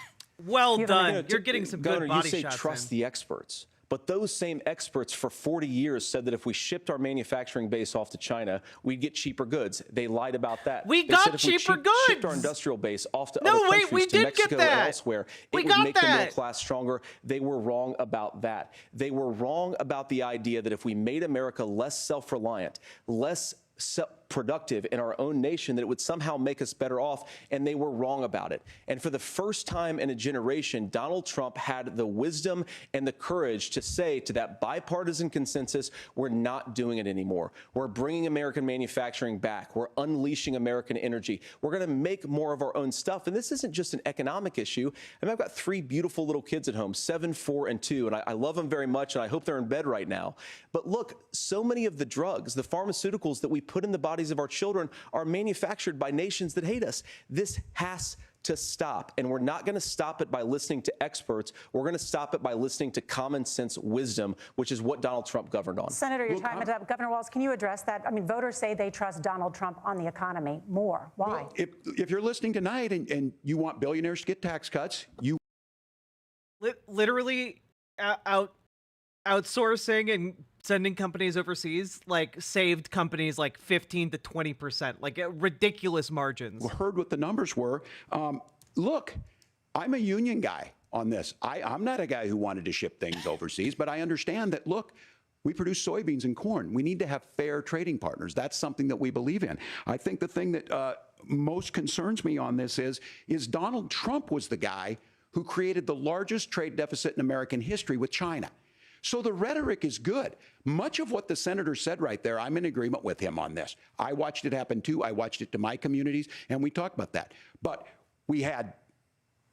Well done. You're getting some good body shots. You say trust the experts. But those same experts for 40 years said that if we shipped our manufacturing base off to China, we'd get cheaper goods. They lied about that. We got cheaper goods. Shipped our industrial base off to other countries, to Mexico and elsewhere, it would make the middle class stronger. They were wrong about that. They were wrong about the idea that if we made America less self-reliant, less productive in our own nation, that it would somehow make us better off, and they were wrong about it. And for the first time in a generation, Donald Trump had the wisdom and the courage to say to that bipartisan consensus, we're not doing it anymore. We're bringing American manufacturing back. We're unleashing American energy. We're going to make more of our own stuff. And this isn't just an economic issue. I mean, I've got 3 beautiful little kids at home, 7, 4, and 2, and I love them very much, and I hope they're in bed right now. But look, so many of the drugs, the pharmaceuticals that we put in the bodies of our children are manufactured by nations that hate us. This has to stop, and we're not going to stop it by listening to experts. We're going to stop it by listening to common sense wisdom, which is what Donald Trump governed on. Senator, your time is up. Governor Walz, can you address that? I mean, voters say they trust Donald Trump on the economy more. Why? Well, if you're listening tonight and you want billionaires to get tax cuts, you literally outsourcing and sending companies overseas, like, saved companies like 15 to 20%, like ridiculous margins. heard what the numbers were. Look, I'm a union guy on this. I'm not a guy who wanted to ship things overseas, but I understand that, look, we produce soybeans and corn. We need to have fair trading partners. That's something that we believe in. I think the thing that most concerns me on this is Donald Trump was the guy who created the largest trade deficit in American history with China. So the rhetoric is good. Much of what the senator said right there, I'm in agreement with him on this. I watched it happen too. I watched it to my communities, and we talked about that. But we had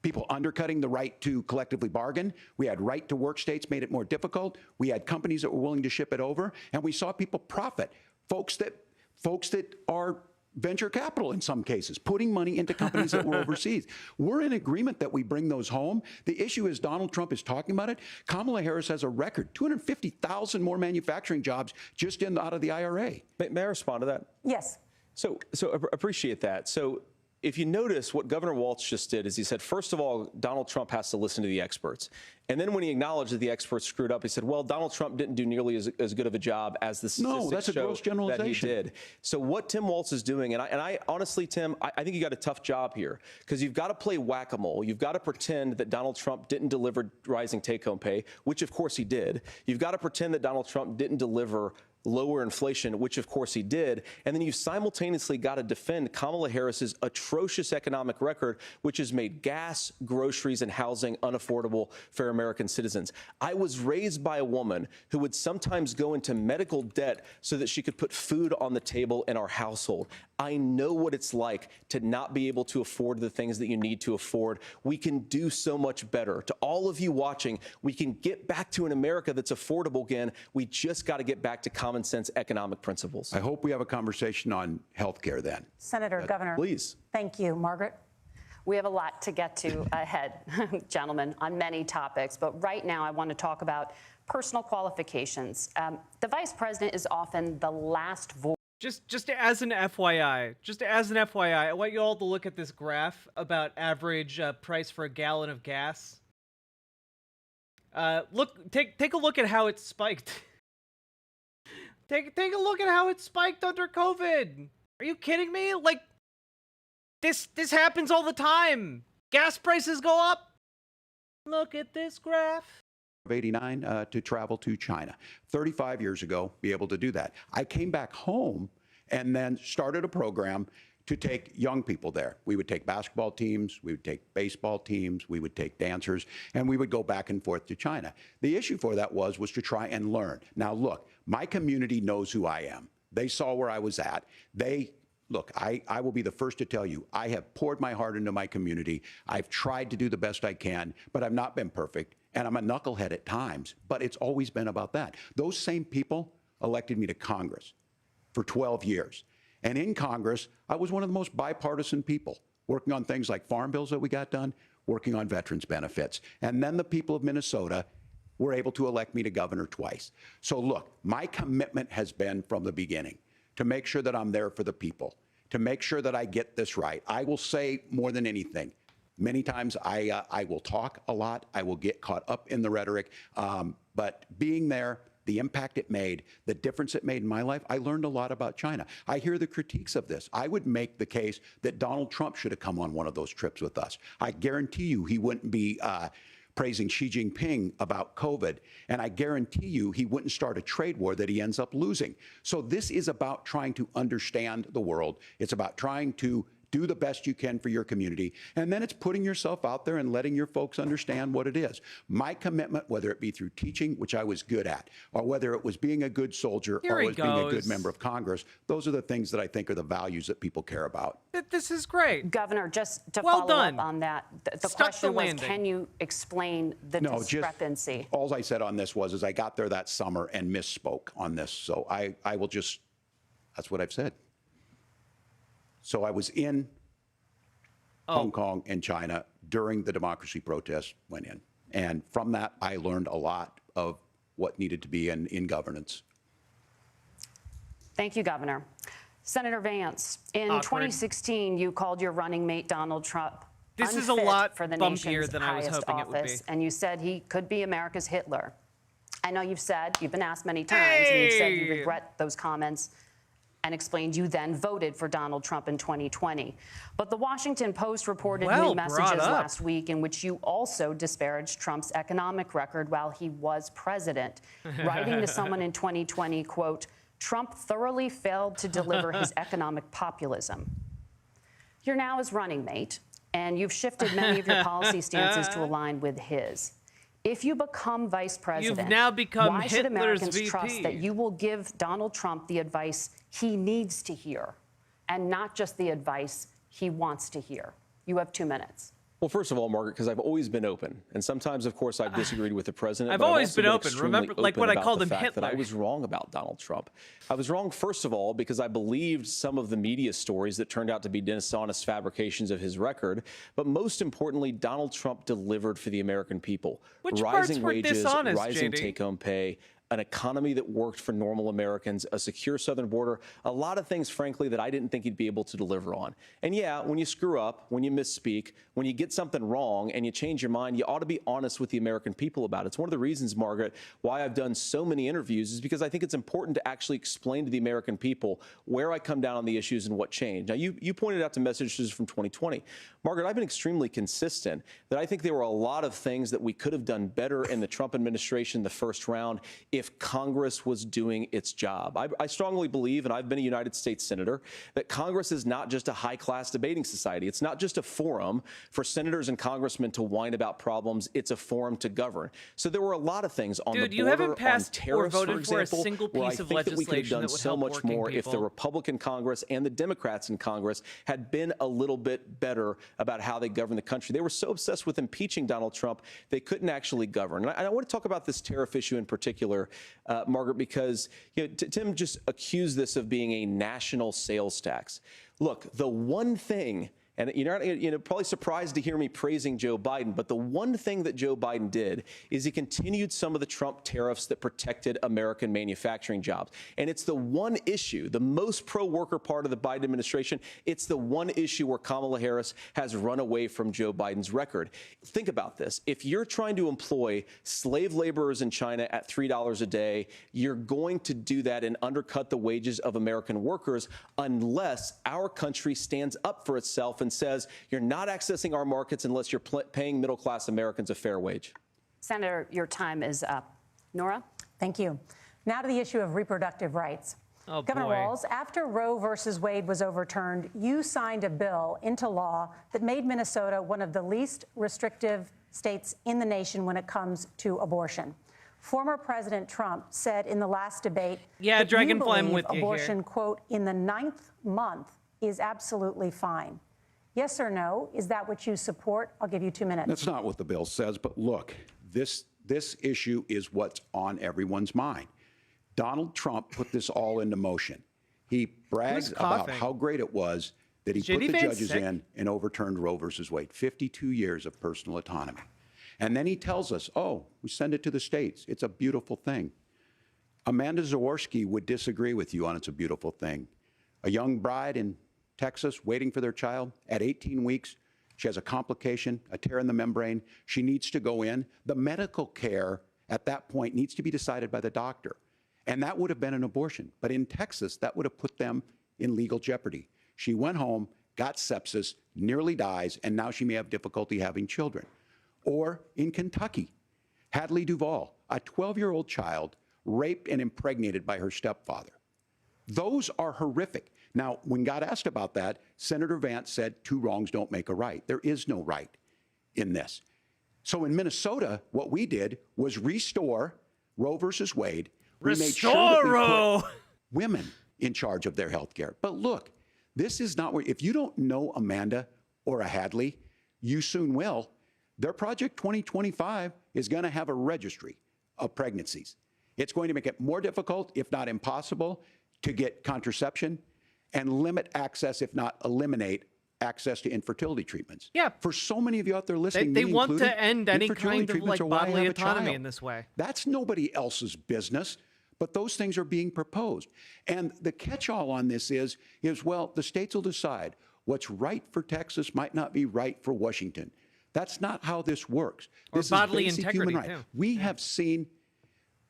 people undercutting the right to collectively bargain. We had right to work states made it more difficult. We had companies that were willing to ship it over, and we saw people profit. Folks that are venture capital in some cases, putting money into companies that were overseas. We're in agreement that we bring those home. The issue is Donald Trump is talking about it. Kamala Harris has a record, 250,000 more manufacturing jobs just out of the IRA. May I respond to that? Yes. So appreciate that. So if you notice, what Governor Walz just did is he said, first of all, Donald Trump has to listen to the experts. And then when he acknowledged that the experts screwed up, he said, well, Donald Trump didn't do nearly as good of a job as the statistics that's a gross generalization. that he did. So what Tim Walz is doing, and I honestly, Tim, I think you got a tough job here, because you've got to play whack-a-mole. You've got to pretend that Donald Trump didn't deliver rising take-home pay, which of course he did. You've got to pretend that Donald Trump didn't deliver lower inflation, which of course he did. And then you've simultaneously got to defend Kamala Harris's atrocious economic record, which has made gas, groceries, and housing unaffordable for American citizens. I was raised by a woman who would sometimes go into medical debt so that she could put food on the table in our household. I know what it's like to not be able to afford the things that you need to afford. We can do so much better. To all of you watching, we can get back to an America that's affordable again. We just got to get back to common sense economic principles. I hope we have a conversation on health care then. Senator, Governor. Please. Thank you. Margaret? We have a lot to get to ahead, gentlemen, on many topics. But right now, I want to talk about personal qualifications. The vice president is often the last voice. Just as an FYI, I want you all to look at this graph about average price for a gallon of gas. Take a look at how it spiked. Take a look at how it spiked under COVID. Are you kidding me? Like, this happens all the time. Gas prices go up. Look at this graph. Of 89 to travel to China. 35 years ago, be able to do that. I came back home and then started a program to take young people there. We would take basketball teams, we would take baseball teams, we would take dancers, and we would go back and forth to China. The issue for that was to try and learn. Now, look, my community knows who I am. They saw where I was at. Look, I will be the first to tell you, I have poured my heart into my community. I've tried to do the best I can, but I've not been perfect. And I'm a knucklehead at times, but it's always been about that. Those same people elected me to Congress for 12 years. And in Congress, I was one of the most bipartisan people, working on things like farm bills that we got done, working on veterans benefits. And then the people of Minnesota were able to elect me to governor twice. So look, my commitment has been from the beginning to make sure that I'm there for the people, to make sure that I get this right. I will say more than anything, many times I will talk a lot. I will get caught up in the rhetoric. But being there, the impact it made, the difference it made in my life, I learned a lot about China. I hear the critiques of this. I would make the case that Donald Trump should have come on one of those trips with us. I guarantee you he wouldn't be praising Xi Jinping about COVID, and I guarantee you he wouldn't start a trade war that he ends up losing. So this is about trying to understand the world. It's about trying to do the best you can for your community, and then it's putting yourself out there and letting your folks understand what it is. My commitment, whether it be through teaching, which I was good at, or whether it was being a good soldier, or was being a good member of Congress, those are the things that I think are the values that people care about. This is great. Governor, just to Well follow done. up on that, the Stuck question the was, landing. can you explain the discrepancy? All I said on this was I got there that summer and misspoke on this. So I will just, that's what I've said. So I was in Hong Kong and China during the democracy protests went in. And from that, I learned a lot of what needed to be in governance. Thank you, Governor. Senator Vance, in 2016, you called your running mate Donald Trump This is a unfit lot for the bumpier nation's than I was highest hoping it would be. office, and you said he could be America's Hitler. I know you've been asked many times, and you've said you regret those comments and explained you then voted for Donald Trump in 2020. But the Washington Post reported new messages last week in which you also disparaged Trump's economic record while he was president, writing to someone in 2020, quote, Trump thoroughly failed to deliver his economic populism. You're now his running mate, and you've shifted many of your policy stances to align with his. If you become vice president, You've now become why should Hitler's Americans VP. trust that you will give Donald Trump the advice he needs to hear and not just the advice he wants to hear? You have 2 minutes. Well, first of all, Margaret, because I've always been open, and sometimes, of course, I've disagreed with the president. I've but always also been open. extremely Remember, like when I about called the him fact that I Hitler. was wrong about Donald Trump. I was wrong, first of all, because I believed some of the media stories that turned out to be dishonest fabrications of his record. But most importantly, Donald Trump delivered for the American people. Which rising parts were wages, dishonest, rising JD? take-home pay, an economy that worked for normal Americans, a secure southern border, a lot of things, frankly, that I didn't think he'd be able to deliver on. And yeah, when you screw up, when you misspeak, when you get something wrong and you change your mind, you ought to be honest with the American people about it. It's one of the reasons, Margaret, why I've done so many interviews is because I think it's important to actually explain to the American people where I come down on the issues and what changed. Now, you pointed out to messages from 2020. Margaret, I've been extremely consistent that I think there were a lot of things that we could have done better in the Trump administration the first round if Congress was doing its job. I strongly believe, and I've been a United States Senator, that Congress is not just a high-class debating society. It's not just a forum for senators and congressmen to whine about problems. It's a forum to govern. So there were a lot of things on the border, you haven't passed on tariffs, or voted for for a example, single where I piece of think that we could have legislation done that would so help much working more if the people. Republican Congress and the Democrats in Congress had been a little bit better about how they govern the country. They were so obsessed with impeaching Donald Trump, they couldn't actually govern. And I want to talk about this tariff issue in particular, Margaret, because Tim just accused this of being a national sales tax. Look, the one thing, and you're probably surprised to hear me praising Joe Biden, but the one thing that Joe Biden did is he continued some of the Trump tariffs that protected American manufacturing jobs. And it's the one issue, the most pro-worker part of the Biden administration, it's the one issue where Kamala Harris has run away from Joe Biden's record. Think about this. If you're trying to employ slave laborers in China at $3 a day, you're going to do that and undercut the wages of American workers unless our country stands up for itself and says you're not accessing our markets unless you're paying middle-class Americans a fair wage. Senator, your time is up. Nora? Thank you. Now to the issue of reproductive rights. Oh, Governor boy. Walz, after Roe versus Wade was overturned, you signed a bill into law that made Minnesota one of the least restrictive states in the nation when it comes to abortion. Former President Trump said in the last debate that Dragonfly, you I'm believe with you abortion, here. quote, in the 9th month is absolutely fine. Yes or no? Is that what you support? I'll give you 2 minutes. That's not what the bill says, but look, this issue is what's on everyone's mind. Donald Trump put this all into motion. He brags about coughing? how great it was that he put JD the Vance judges sick? in and overturned Roe versus Wade, 52 years of personal autonomy. And then he tells us, oh, we send it to the states. It's a beautiful thing. Amanda Zaworski would disagree with you on it's a beautiful thing. A young bride in Texas waiting for their child at 18 weeks. She has a complication, a tear in the membrane. She needs to go in. The medical care at that point needs to be decided by the doctor. And that would have been an abortion. But in Texas, that would have put them in legal jeopardy. She went home, got sepsis, nearly dies, and now she may have difficulty having children. Or in Kentucky, Hadley Duvall, a 12-year-old child raped and impregnated by her stepfather. Those are horrific. Now, when God asked about that, Senator Vance said, 2 wrongs don't make a right. There is no right in this. So in Minnesota, what we did was restore Roe versus Wade. We made sure that we put women in charge of their health care. But look, this is not where, if you don't know Amanda or a Hadley, you soon will. Their Project 2025 is going to have a registry of pregnancies. It's going to make it more difficult, if not impossible, to get contraception and limit access, if not eliminate access to infertility treatments. Yeah. For so many of you out there listening, They me want included, to end any infertility kind of treatments like are why I bodily have a autonomy child. in this way. That's nobody else's business, but those things are being proposed. And the catch-all on this is, well, the states will decide what's right for Texas might not be right for Washington. That's not how this works. Or This bodily is basic integrity, human right. too. We have seen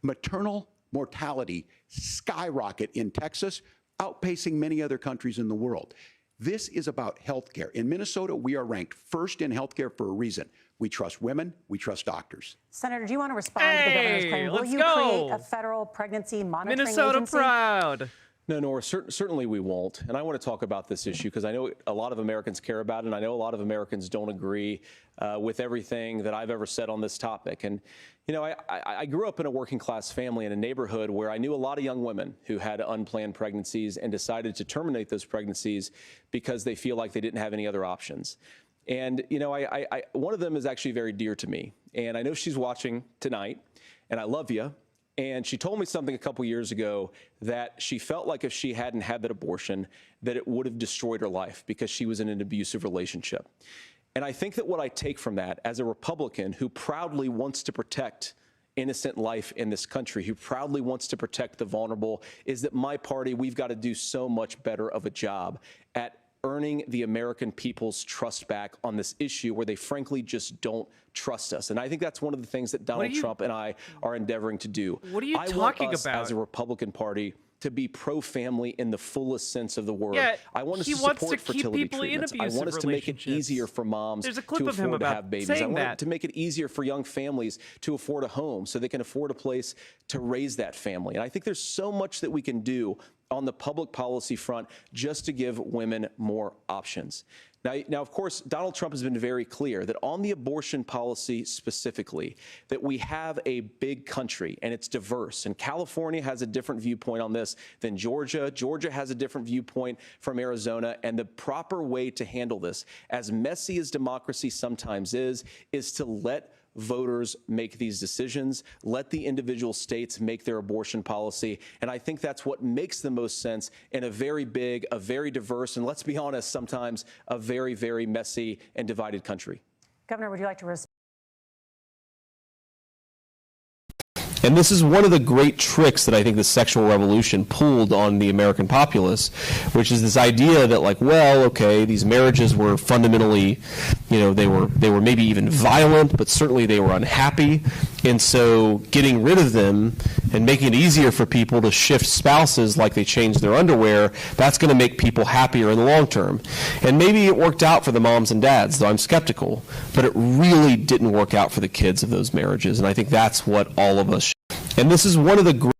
maternal mortality skyrocket in Texas, outpacing many other countries in the world. This is about health care. In Minnesota, we are ranked first in health care for a reason. We trust women, we trust doctors. Senator, do you want to respond to the governor's claim? Will let's you go. create a federal pregnancy monitoring Minnesota agency? proud. No, Nora, certainly we won't. And I want to talk about this issue because I know a lot of Americans care about it, and I know a lot of Americans don't agree with everything that I've ever said on this topic. And, you know, I grew up in a working class family in a neighborhood where I knew a lot of young women who had unplanned pregnancies and decided to terminate those pregnancies because they feel like they didn't have any other options. And, you know, one of them is actually very dear to me. And I know she's watching tonight, and I love you. And she told me something a couple years ago that she felt like if she hadn't had that abortion, that it would have destroyed her life because she was in an abusive relationship. And I think that what I take from that as a Republican who proudly wants to protect innocent life in this country, who proudly wants to protect the vulnerable, is that my party, we've got to do so much better of a job at earning the American people's trust back on this issue where they frankly just don't trust us. And I think that's one of the things that Donald Trump and I are endeavoring to do. What are you I talking want us about? as a Republican Party to be pro-family in the fullest sense of the word. Yeah, I want us he to wants support to keep fertility people in treatments. I abusive want us to make it relationships. easier for moms There's a clip to of him afford to about have babies. I saying want that. to make it easier for young families to afford a home so they can afford a place to raise that family. And I think there's so much that we can do on the public policy front just to give women more options. Now, of course, Donald Trump has been very clear that on the abortion policy specifically, that we have a big country and it's diverse. And California has a different viewpoint on this than Georgia. Georgia has a different viewpoint from Arizona. And the proper way to handle this, as messy as democracy sometimes is to let voters make these decisions, let the individual states make their abortion policy. And I think that's what makes the most sense in a very big, a very diverse, and let's be honest, sometimes a very, very messy and divided country. Governor, would you like to respond? And this is one of the great tricks that I think the sexual revolution pulled on the American populace, which is this idea that, like, well, okay, these marriages were fundamentally, you know, they were maybe even violent, but certainly they were unhappy. And so getting rid of them and making it easier for people to shift spouses like they change their underwear, that's going to make people happier in the long term. And maybe it worked out for the moms and dads, though I'm skeptical, but it really didn't work out for the kids of those marriages. And I think that's what all of us. And this is one of the great.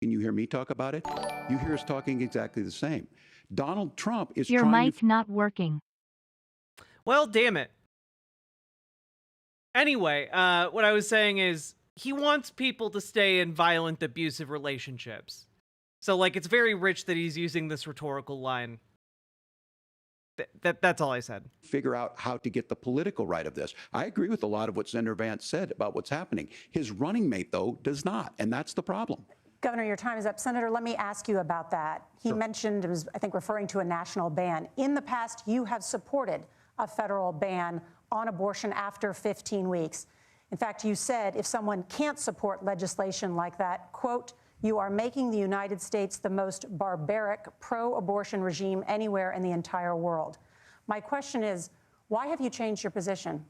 Can you hear me talk about it? You hear us talking exactly the same. Donald Trump is Your trying mic not working. Well, damn it. Anyway, what I was saying is he wants people to stay in violent, abusive relationships. So, like, it's very rich that he's using this rhetorical line. That's all I said. figure out how to get the political right of this. I agree with a lot of what Senator Vance said about what's happening. His running mate, though, does not, and that's the problem. Governor, your time is up. Senator, let me ask you about that. He mentioned, it was, I think, referring to a national ban. In the past, you have supported a federal ban on abortion after 15 weeks. In fact, you said if someone can't support legislation like that, quote, you are making the United States the most barbaric pro-abortion regime anywhere in the entire world. My question is, why have you changed your position?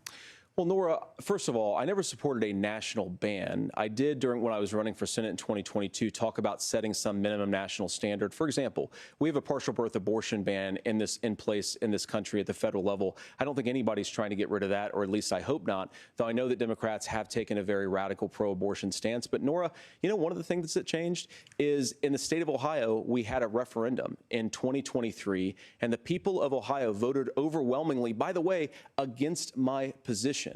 Well, Nora, first of all, I never supported a national ban. I did when I was running for Senate in 2022 talk about setting some minimum national standard. For example, we have a partial birth abortion ban in place in this country at the federal level. I don't think anybody's trying to get rid of that, or at least I hope not, though I know that Democrats have taken a very radical pro-abortion stance. But Nora, you know, one of the things that changed is in the state of Ohio, we had a referendum in 2023, and the people of Ohio voted overwhelmingly, by the way, against my position.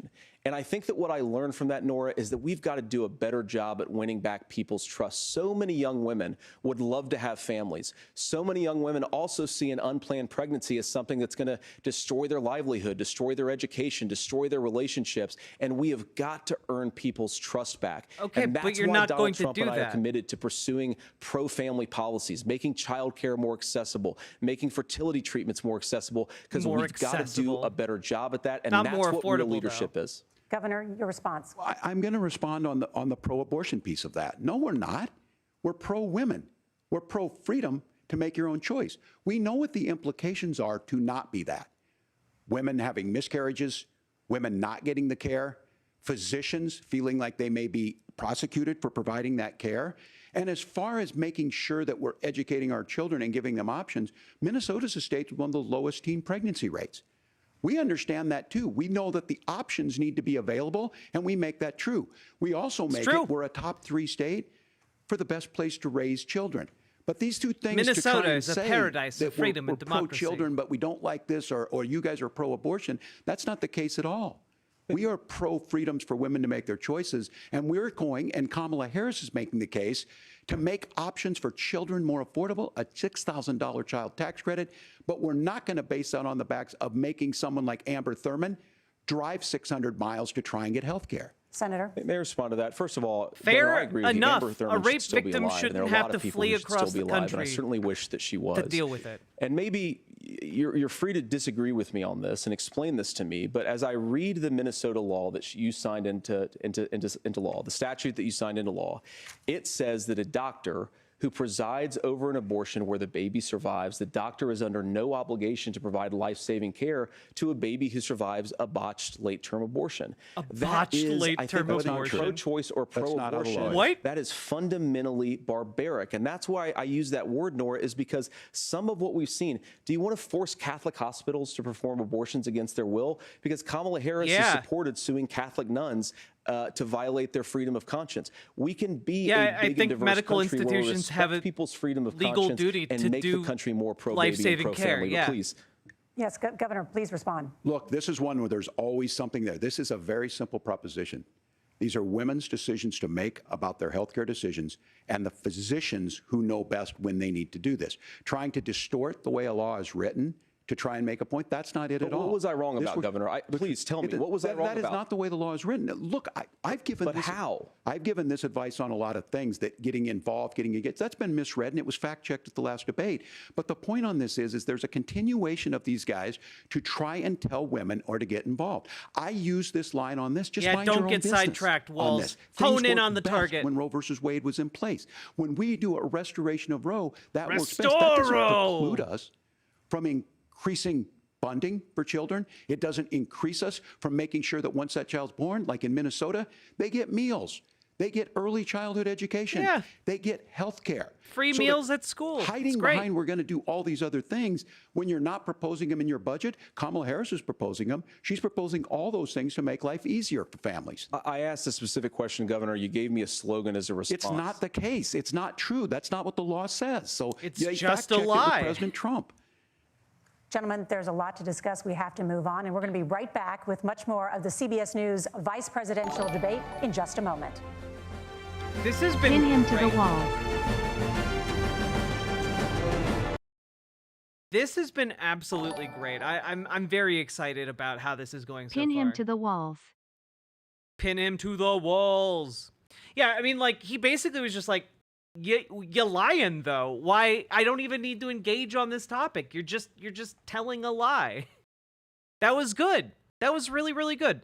And I think that what I learned from that, Nora, is that we've got to do a better job at winning back people's trust. So many young women would love to have families. So many young women also see an unplanned pregnancy as something that's going to destroy their livelihood, destroy their education, destroy their relationships. And we have got to earn people's trust back. Okay, and that's but you're why not Donald going Trump to do and I that. are committed to pursuing pro-family policies, making childcare more accessible, making fertility treatments more accessible, because we've got to do a better job at that. And Not that's more what real affordable, leadership though. is. Governor, your response. I'm going to respond on the pro-abortion piece of that. No, we're not. We're pro-women. We're pro-freedom to make your own choice. We know what the implications are to not be that. Women having miscarriages, women not getting the care, physicians feeling like they may be prosecuted for providing that care. And as far as making sure that we're educating our children and giving them options, Minnesota's a state with one of the lowest teen pregnancy rates. We understand that too. We know that the options need to be available, and we make that true. We also make it, we're a top 3 state for the best place to raise children. But these two things, Minnesota is a say paradise that of freedom we're and democracy. pro-children, but we don't like this, or you guys are pro-abortion, that's not the case at all. We are pro-freedoms for women to make their choices, and we're going, and Kamala Harris is making the case, to make options for children more affordable, a $6,000 child tax credit, but we're not going to base that on the backs of making someone like Amber Thurman drive 600 miles to try and get health care. Senator. May I respond to that? First of all, Fair Governor, I agree with you. enough. Amber Thurman A rape should still be victim alive, and shouldn't there are a have lot to of people flee who should across still be the alive, and I country certainly wish that she was. to deal with it. And maybe you're free to disagree with me on this and explain this to me, but as I read the Minnesota law that you signed into law, the statute that you signed into law, it says that a doctor who presides over an abortion where the baby survives, the doctor is under no obligation to provide life-saving care to a baby who survives a botched late-term abortion. Botched late-term abortion? Pro-choice or pro-abortion. What? That is fundamentally barbaric. And that's why I use that word, Nora, is because some of what we've seen, do you want to force Catholic hospitals to perform abortions against their will? Because Kamala Harris has supported suing Catholic nuns to violate their freedom of conscience. We can be a big and diverse medical country where we institutions have respect a people's freedom of legal conscience duty and to make do the country more pro-baby and life-saving care. pro-family. Yeah. Please. Yes, Governor, please respond. Look, this is one where there's always something there. This is a very simple proposition. These are women's decisions to make about their healthcare decisions, and the physicians who know best when they need to do this. Trying to distort the way a law is written to try and make a point, that's not it at all. What was I wrong about, Governor? Please tell me, what was I wrong about? That is not the way the law is written. Look, I've given But this, how? I've given this advice on a lot of things, that getting involved, getting engaged, that's been misread, and it was fact-checked at the last debate. But the point on this is there's a continuation of these guys to try and tell women or to get involved. I use this line on this, just mind your don't own get business sidetracked, on Walz. this. Hone Things in worked on the best target. when Roe versus Wade was in place. When we do a restoration of Roe, that works best. Restore That doesn't Roe! preclude us from increasing funding for children. It doesn't increase us from making sure that once that child's born, like in Minnesota, they get meals. They get early childhood education. Yeah. They get health care. Free meals at school. Hiding It's great. behind we're going to do all these other things when you're not proposing them in your budget. Kamala Harris is proposing them. She's proposing all those things to make life easier for families. I asked a specific question, Governor. You gave me a slogan as a response. It's not the case. It's not true. That's not what the law says. So It's they just a fact-checked it with lie. President Trump. Gentlemen, there's a lot to discuss. We have to move on, and we're going to be right back with much more of the CBS News vice presidential debate in just a moment. This has been Pin him to the great. wall. This has been absolutely great. I'm very excited about how this is going so Pin far. him to the walls. Pin him to the walls. Yeah, I mean, like, he basically was just like, you lying though. Why? I don't even need to engage on this topic. You're just telling a lie. That was good. That was really, really good.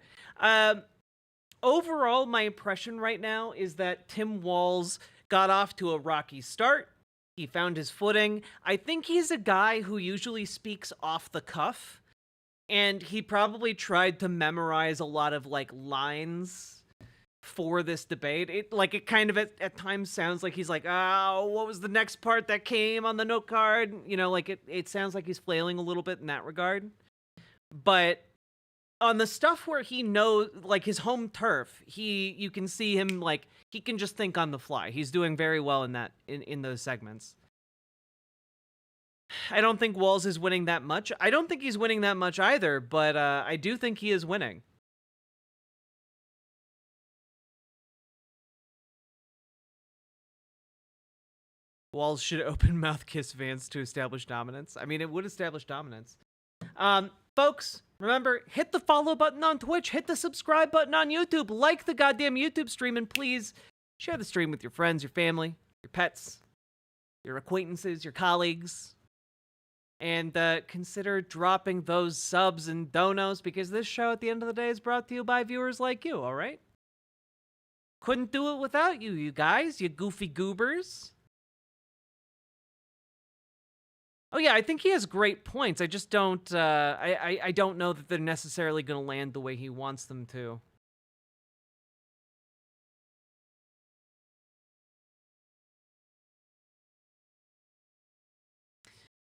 Overall, my impression right now is that Tim Walz got off to a rocky start. He found his footing. I think he's a guy who usually speaks off the cuff. And he probably tried to memorize a lot of like lines for this debate. It kind of at times sounds like he's like, oh, what was the next part that came on the note card? You know, like it sounds like he's flailing a little bit in that regard. But on the stuff where he knows, like his home turf, you can see him like he can just think on the fly. He's doing very well in that in those segments. I don't think Walz is winning that much. I don't think he's winning that much either, but I do think he is winning. Walz should open mouth kiss Vance to establish dominance. I mean, it would establish dominance. Folks, remember, hit the follow button on Twitch, hit the subscribe button on YouTube, like the goddamn YouTube stream, and please share the stream with your friends, your family, your pets, your acquaintances, your colleagues. And consider dropping those subs and donos, because this show at the end of the day is brought to you by viewers like you, all right? Couldn't do it without you, you guys, you goofy goobers. Oh yeah, I think he has great points. I just don't, I don't know that they're necessarily going to land the way he wants them to.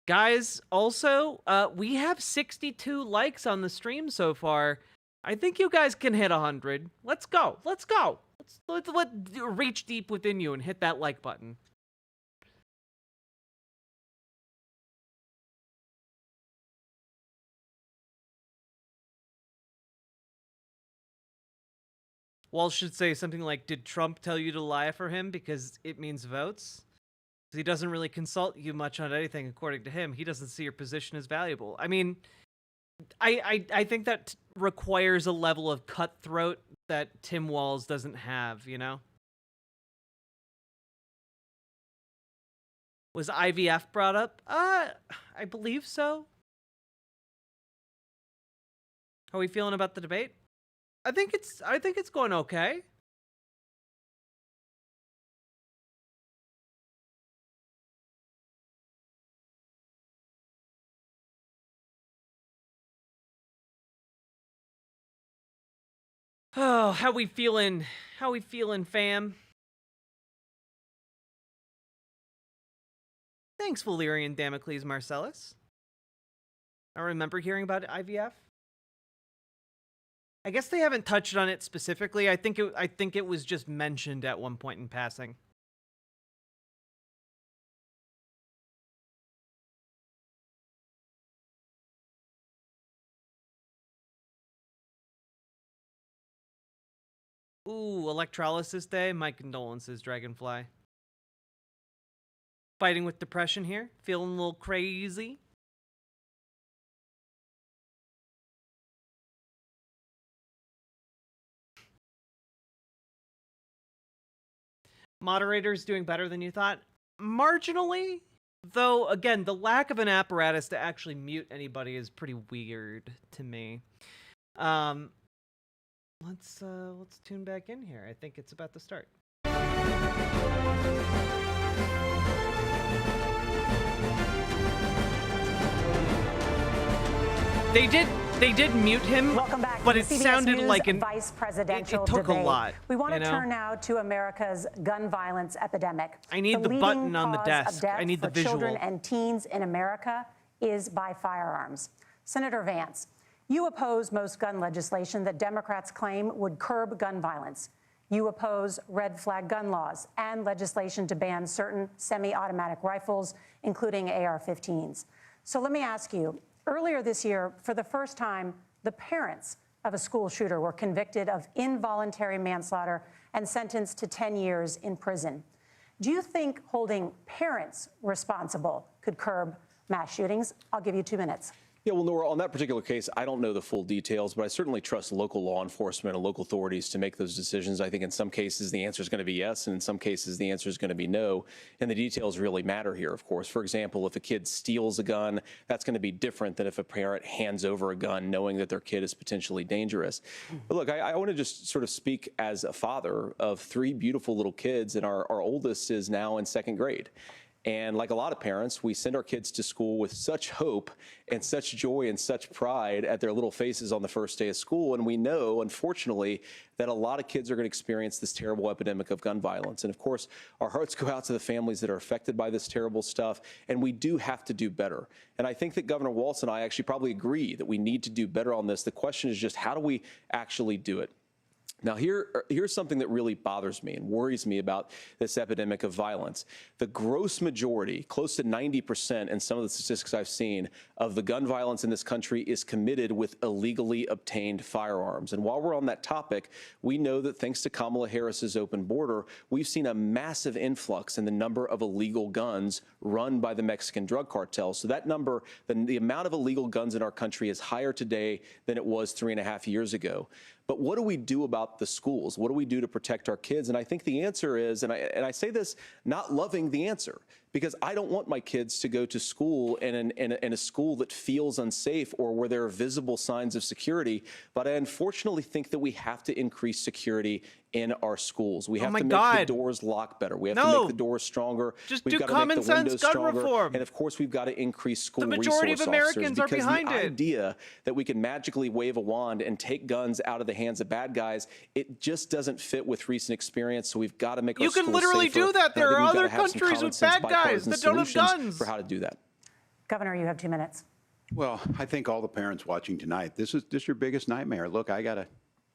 Guys, also, we have 62 likes on the stream so far. I think you guys can hit 100. Let's go. Let's go. Let's reach deep within you and hit that like button. Walz should say something like, did Trump tell you to lie for him because it means votes? He doesn't really consult you much on anything, according to him. He doesn't see your position as valuable. I mean, I think that requires a level of cutthroat that Tim Walz doesn't have, you know? Was IVF brought up? I believe so. How are we feeling about the debate? I think it's going okay. Oh, how we feeling? How we feeling, fam? Thanks, Valerian Damocles Marcellus. I remember hearing about IVF. I guess they haven't touched on it specifically. I think it was just mentioned at one point in passing. Ooh, electrolysis day. My condolences, Dragonfly. Fighting with depression here. Feeling a little crazy. Moderators doing better than you thought? Marginally. Though, again, the lack of an apparatus to actually mute anybody is pretty weird to me. Let's tune back in here. I think it's about to start. They did mute him. Welcome back. But it sounded News like an vice presidential it took debate. a lot. We want to you know? turn now to America's gun violence epidemic. I need the leading button on the cause desk. of death I need the for visual. children and teens in America is by firearms. Senator Vance, you oppose most gun legislation that Democrats claim would curb gun violence. You oppose red flag gun laws and legislation to ban certain semi-automatic rifles, including AR-15s. So let me ask you, earlier this year, for the first time, the parents of a school shooter were convicted of involuntary manslaughter and sentenced to 10 years in prison. Do you think holding parents responsible could curb mass shootings? I'll give you 2 minutes. Yeah, well, Nora, on that particular case, I don't know the full details, but I certainly trust local law enforcement and local authorities to make those decisions. I think in some cases the answer is going to be yes, and in some cases the answer is going to be no. And the details really matter here, of course. For example, if a kid steals a gun, that's going to be different than if a parent hands over a gun knowing that their kid is potentially dangerous. But look, I want to just sort of speak as a father of 3 beautiful little kids, and our oldest is now in 2nd grade. And like a lot of parents, we send our kids to school with such hope and such joy and such pride at their little faces on the first day of school. And we know, unfortunately, that a lot of kids are going to experience this terrible epidemic of gun violence. And of course, our hearts go out to the families that are affected by this terrible stuff. And we do have to do better. And I think that Governor Walz and I actually probably agree that we need to do better on this. The question is just, how do we actually do it? Now, here's something that really bothers me and worries me about this epidemic of violence. The gross majority, close to 90% in some of the statistics I've seen, of the gun violence in this country is committed with illegally obtained firearms. And while we're on that topic, we know that thanks to Kamala Harris's open border, we've seen a massive influx in the number of illegal guns run by the Mexican drug cartels. So that number, the amount of illegal guns in our country is higher today than it was 3.5 years ago. But what do we do about the schools? What do we do to protect our kids? And I think the answer is, and I say this not loving the answer, because I don't want my kids to go to school in a school that feels unsafe or where there are visible signs of security. But I unfortunately think that we have to increase security in our schools. We have to make the doors lock better. We have to make the doors stronger. Just We've do got to common make the windows sense gun stronger. reform. And of course, we've got to increase school The majority of resource Americans are officers, behind because it. the idea that we can magically wave a wand and take guns out of the hands of bad guys, it just doesn't fit with recent experience. So we've got to make our You can schools literally safer. do that. And I There think are we've gotta other have some countries common with sense bad guys bipartisan that don't have solutions guns. for how to do that. Governor, you have 2 minutes. Well, I think all the parents watching tonight, this is your biggest nightmare. Look, I got a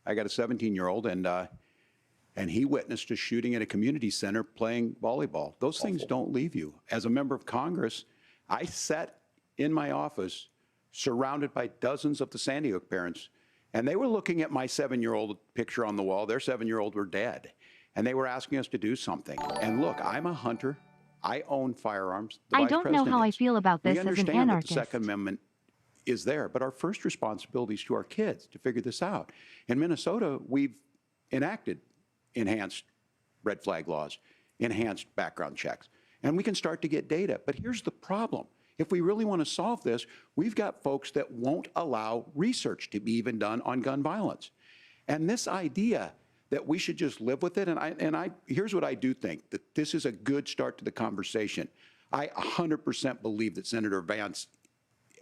17-year-old, and he witnessed a shooting at a community center playing volleyball. Those things don't leave you. As a member of Congress, I sat in my office surrounded by dozens of the Sandy Hook parents, and they were looking at my 7-year-old picture on the wall. Their 7-year-old were dead, and they were asking us to do something. And look, I'm a hunter. I own firearms. I don't know how I feel about this as an anarchist. We understand that the Second Amendment is there, but our first responsibility is to our kids to figure this out. In Minnesota, we've enacted enhanced red flag laws, enhanced background checks, and we can start to get data. But here's the problem. If we really want to solve this, we've got folks that won't allow research to be even done on gun violence. And this idea that we should just live with it, and here's what I do think, that this is a good start to the conversation. I 100% believe that Senator Vance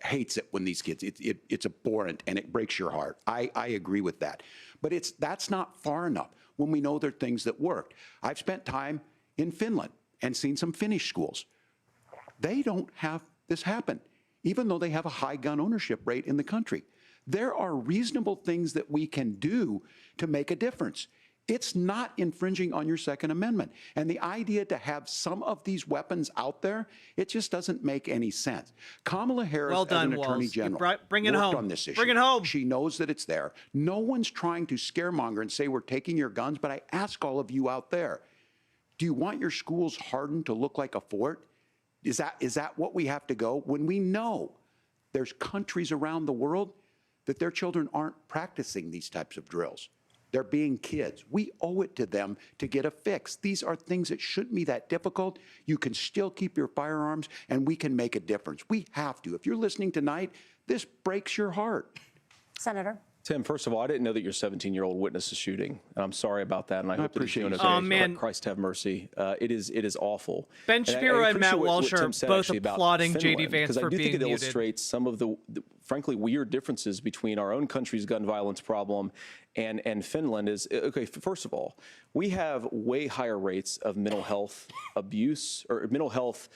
hates it when these kids, it's abhorrent and it breaks your heart. I agree with that. But that's not far enough when we know there are things that worked. I've spent time in Finland and seen some Finnish schools. They don't have this happen, even though they have a high gun ownership rate in the country. There are reasonable things that we can do to make a difference. It's not infringing on your Second Amendment. And the idea to have some of these weapons out there, it just doesn't make any sense. Kamala Harris, Well done, as an attorney Walz. general, Bring it worked home. on this issue. Bring it home. She knows that it's there. No one's trying to scaremonger and say we're taking your guns, but I ask all of you out there, do you want your schools hardened to look like a fort? Is that what we have to go? When we know there's countries around the world that their children aren't practicing these types of drills. They're being kids. We owe it to them to get a fix. These are things that shouldn't be that difficult. You can still keep your firearms, and we can make a difference. We have to. If you're listening tonight, this breaks your heart. Senator. Tim, first of all, I didn't know that your 17-year-old witnessed a shooting, and I'm sorry about that. And I hope that he's doing okay. Oh, man. Christ have mercy. It is awful. Ben Shapiro and Matt appreciate what Walsh Tim are said both actually about applauding J.D. Finland, Vance for because I do being think it muted. illustrates some of the frankly weird differences between our own country's gun violence problem and Finland. Is okay. First of all, we have way higher rates of mental health abuse or mental health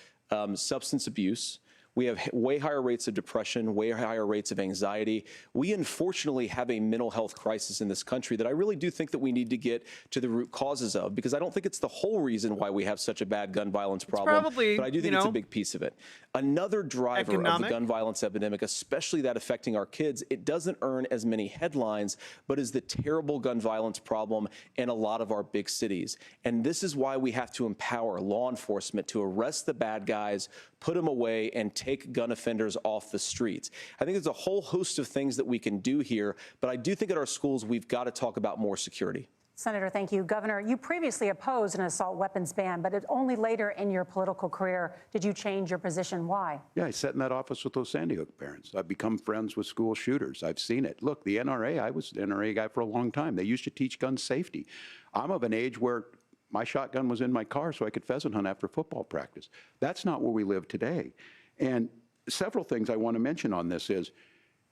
substance abuse. We have way higher rates of depression, way higher rates of anxiety. We unfortunately have a mental health crisis in this country that I really do think that we need to get to the root causes of, because I don't think it's the whole reason why we have such a bad gun violence problem, probably, but I do think it's a big piece of it. Another driver of the gun violence epidemic, especially that affecting our kids, it doesn't earn as many headlines, but is the terrible gun violence problem in a lot of our big cities. And this is why we have to empower law enforcement to arrest the bad guys, put them away, and take gun offenders off the streets. I think there's a whole host of things that we can do here, but I do think at our schools we've got to talk about more security. Senator, thank you. Governor, you previously opposed an assault weapons ban, but it only later in your political career did you change your position. Why? Yeah, I sat in that office with those Sandy Hook parents. I've become friends with school shooters. I've seen it. Look, the NRA, I was the NRA guy for a long time. They used to teach gun safety. I'm of an age where my shotgun was in my car so I could pheasant hunt after football practice. That's not where we live today. And several things I want to mention on this is,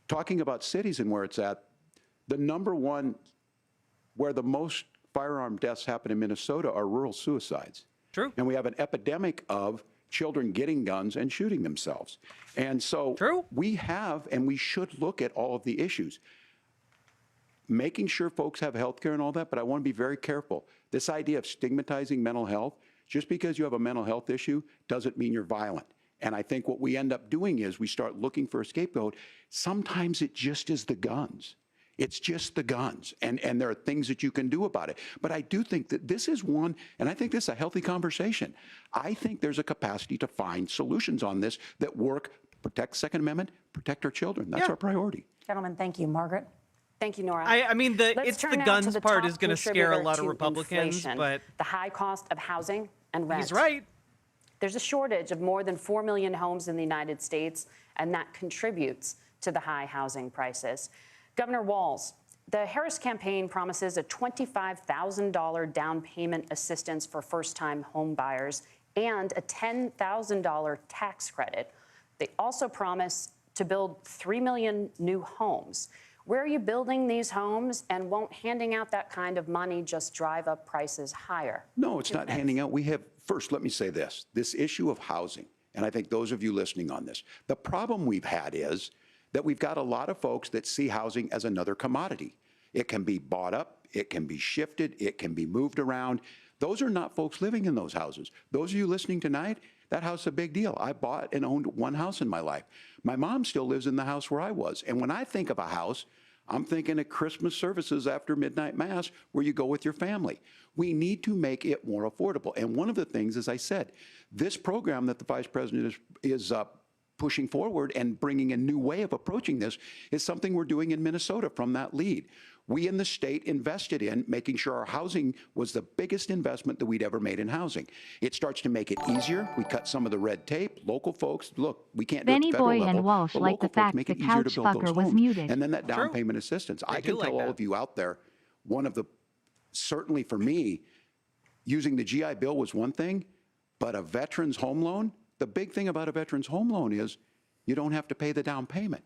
talking about cities and where it's at, the number one where the most firearm deaths happen in Minnesota are rural suicides. True. And we have an epidemic of children getting guns and shooting themselves. And so we have, and we should look at all of the issues, making sure folks have health care and all that, but I want to be very careful. This idea of stigmatizing mental health, just because you have a mental health issue doesn't mean you're violent. And I think what we end up doing is we start looking for a scapegoat. Sometimes it just is the guns. It's just the guns, and there are things that you can do about it. But I do think that this is one, and I think this is a healthy conversation. I think there's a capacity to find solutions on this that work, protect Second Amendment, protect our children. That's our priority. Gentlemen, thank you. Margaret? Thank you, Nora. I mean, it's the guns part is going to scare a lot of Republicans, inflation, but the high cost of housing and rent. he's right. There's a shortage of more than 4 million homes in the United States, and that contributes to the high housing prices. Governor Walz, the Harris campaign promises a $25,000 down payment assistance for first-time home buyers and a $10,000 tax credit. They also promise to build 3 million new homes. Where are you building these homes, and won't handing out that kind of money just drive up prices higher? No, it's not handing out. First, let me say this issue of housing, and I think those of you listening on this, the problem we've had is that we've got a lot of folks that see housing as another commodity. It can be bought up, it can be shifted, it can be moved around. Those are not folks living in those houses. Those of you listening tonight, that house is a big deal. I bought and owned one house in my life. My mom still lives in the house where I was. And when I think of a house, I'm thinking of Christmas services after midnight mass where you go with your family. We need to make it more affordable. And one of the things, as I said, this program that the Vice President is pushing forward and bringing a new way of approaching this is something we're doing in Minnesota from that lead. We in the state invested in making sure our housing was the biggest investment that we'd ever made in housing. It starts to make it easier. We cut some of the red tape. Local folks, look, we can't do it at the federal level. Benny Boy and Walsh like the fact the couch fucker was muted. And then that down payment assistance. I can tell all of you out there, one of the, certainly for me, using the GI Bill was one thing, but a veteran's home loan, the big thing about a veteran's home loan is you don't have to pay the down payment.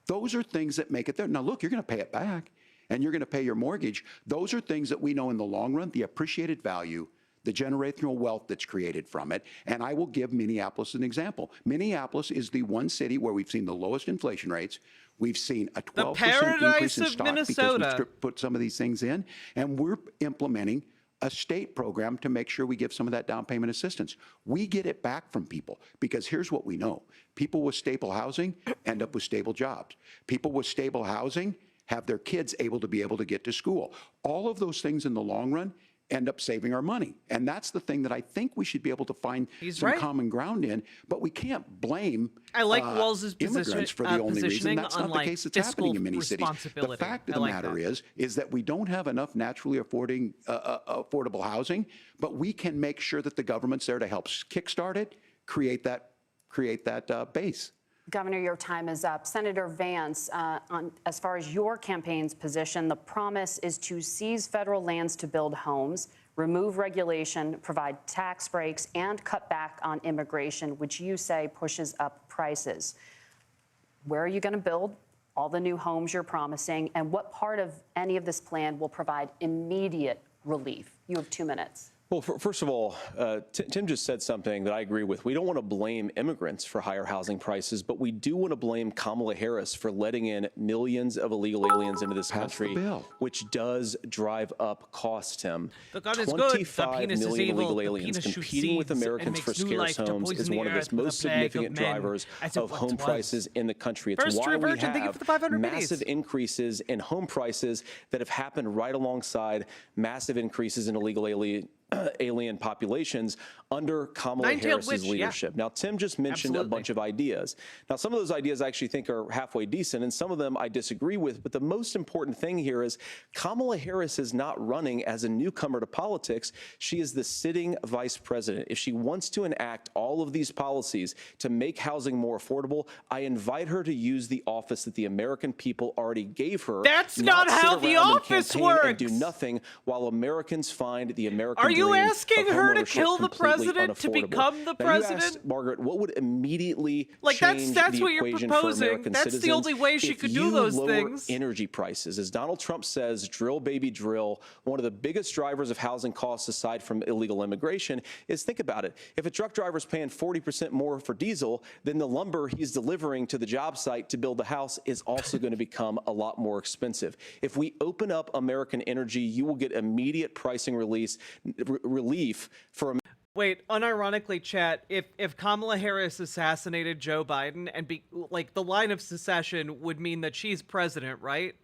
Those are things that make it there. Now, look, you're going to pay it back, and you're going to pay your mortgage. Those are things that we know in the long run, the appreciated value, the generational wealth that's created from it. And I will give Minneapolis an example. Minneapolis is the one city where we've seen the lowest inflation rates. We've seen a 12% increase in stock because we put some of these things in, and we're implementing a state program to make sure we give some of that down payment assistance. We get it back from people because here's what we know. People with stable housing end up with stable jobs. People with stable housing have their kids able to get to school. All of those things in the long run end up saving our money. And that's the thing that I think we should be able to find some common ground in, but we can't blame Walz's immigrants for the only reason. That's not the case that's happening in many cities. The fact of the matter is that we don't have enough naturally affordable housing, but we can make sure that the government's there to help kickstart it, create that base. Governor, your time is up. Senator Vance, as far as your campaign's position, the promise is to seize federal lands to build homes, remove regulation, provide tax breaks, and cut back on immigration, which you say pushes up prices. Where are you going to build all the new homes you're promising, and what part of any of this plan will provide immediate relief? You have 2 minutes. Well, first of all, Tim just said something that I agree with. We don't want to blame immigrants for higher housing prices, but we do want to blame Kamala Harris for letting in millions of illegal aliens into this country, which does drive up costs, Tim. The gun is good. 25 million illegal aliens competing with Americans for scarce homes is one of the most significant drivers of home prices in the country. It's why we have massive increases in home prices that have happened right alongside massive increases in illegal alien populations under Kamala Harris's leadership. Now, Tim just mentioned a bunch of ideas. Now, some of those ideas I actually think are halfway decent, and some of them I disagree with. But the most important thing here is Kamala Harris is not running as a newcomer to politics. She is the sitting vice president. If she wants to enact all of these policies to make housing more affordable, I invite her to use the office that the American people already gave her. That's not how the office works. And do nothing while Americans find the American you dream asking of her to homeownership kill the completely president to unaffordable. become the Now, president? You asked, Margaret, what would immediately Like, change that's the what you're equation proposing. for American That's the citizens only way she if could do you those lower things. energy prices? As Donald Trump says, drill, baby, drill. One of the biggest drivers of housing costs, aside from illegal immigration, is, think about it. If a truck driver's paying 40% more for diesel, then the lumber he's delivering to the job site to build the house is also going to become a lot more expensive. If we open up American energy, you will get immediate pricing relief for Wait, unironically, chat, if Kamala Harris assassinated Joe Biden and the line of secession would mean that she's president, right?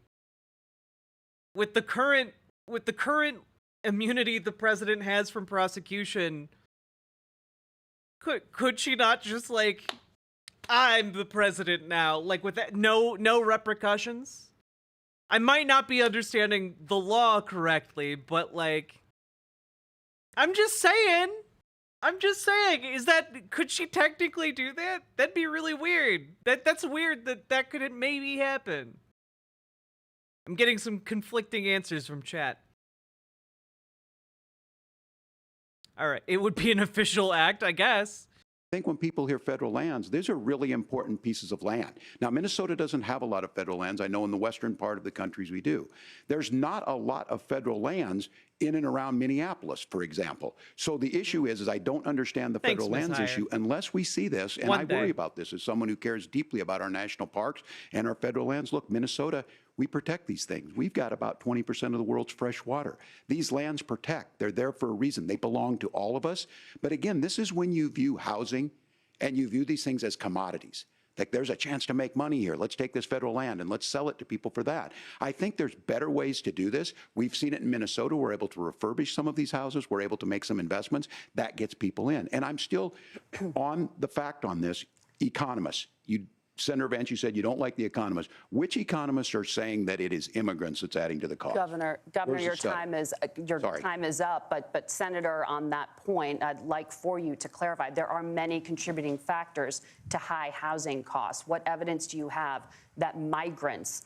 With the current immunity the president has from prosecution, could she not just like, I'm the president now, like with that no repercussions? I might not be understanding the law correctly, but like, I'm just saying, could she technically do that? That'd be really weird. That's weird that could maybe happen. I'm getting some conflicting answers from chat. All right, it would be an official act, I guess. I think when people hear federal lands, these are really important pieces of land. Now, Minnesota doesn't have a lot of federal lands. I know in the western part of the countries we do. There's not a lot of federal lands in and around Minneapolis, for example. So the issue is I don't understand the federal lands issue unless we see this, and I worry about this as someone who cares deeply about our national parks and our federal lands. Look, Minnesota, we protect these things. We've got about 20% of the world's fresh water. These lands protect. They're there for a reason. They belong to all of us. But again, this is when you view housing and you view these things as commodities. Like, there's a chance to make money here. Let's take this federal land and let's sell it to people for that. I think there's better ways to do this. We've seen it in Minnesota. We're able to refurbish some of these houses. We're able to make some investments. That gets people in. And I'm still on the fact on this. Economists, Senator Vance, you said you don't like the economists. Which economists are saying that it is immigrants that's adding to the cost? Governor, your time is up. But Senator, on that point, I'd like for you to clarify. There are many contributing factors to high housing costs. What evidence do you have that migrants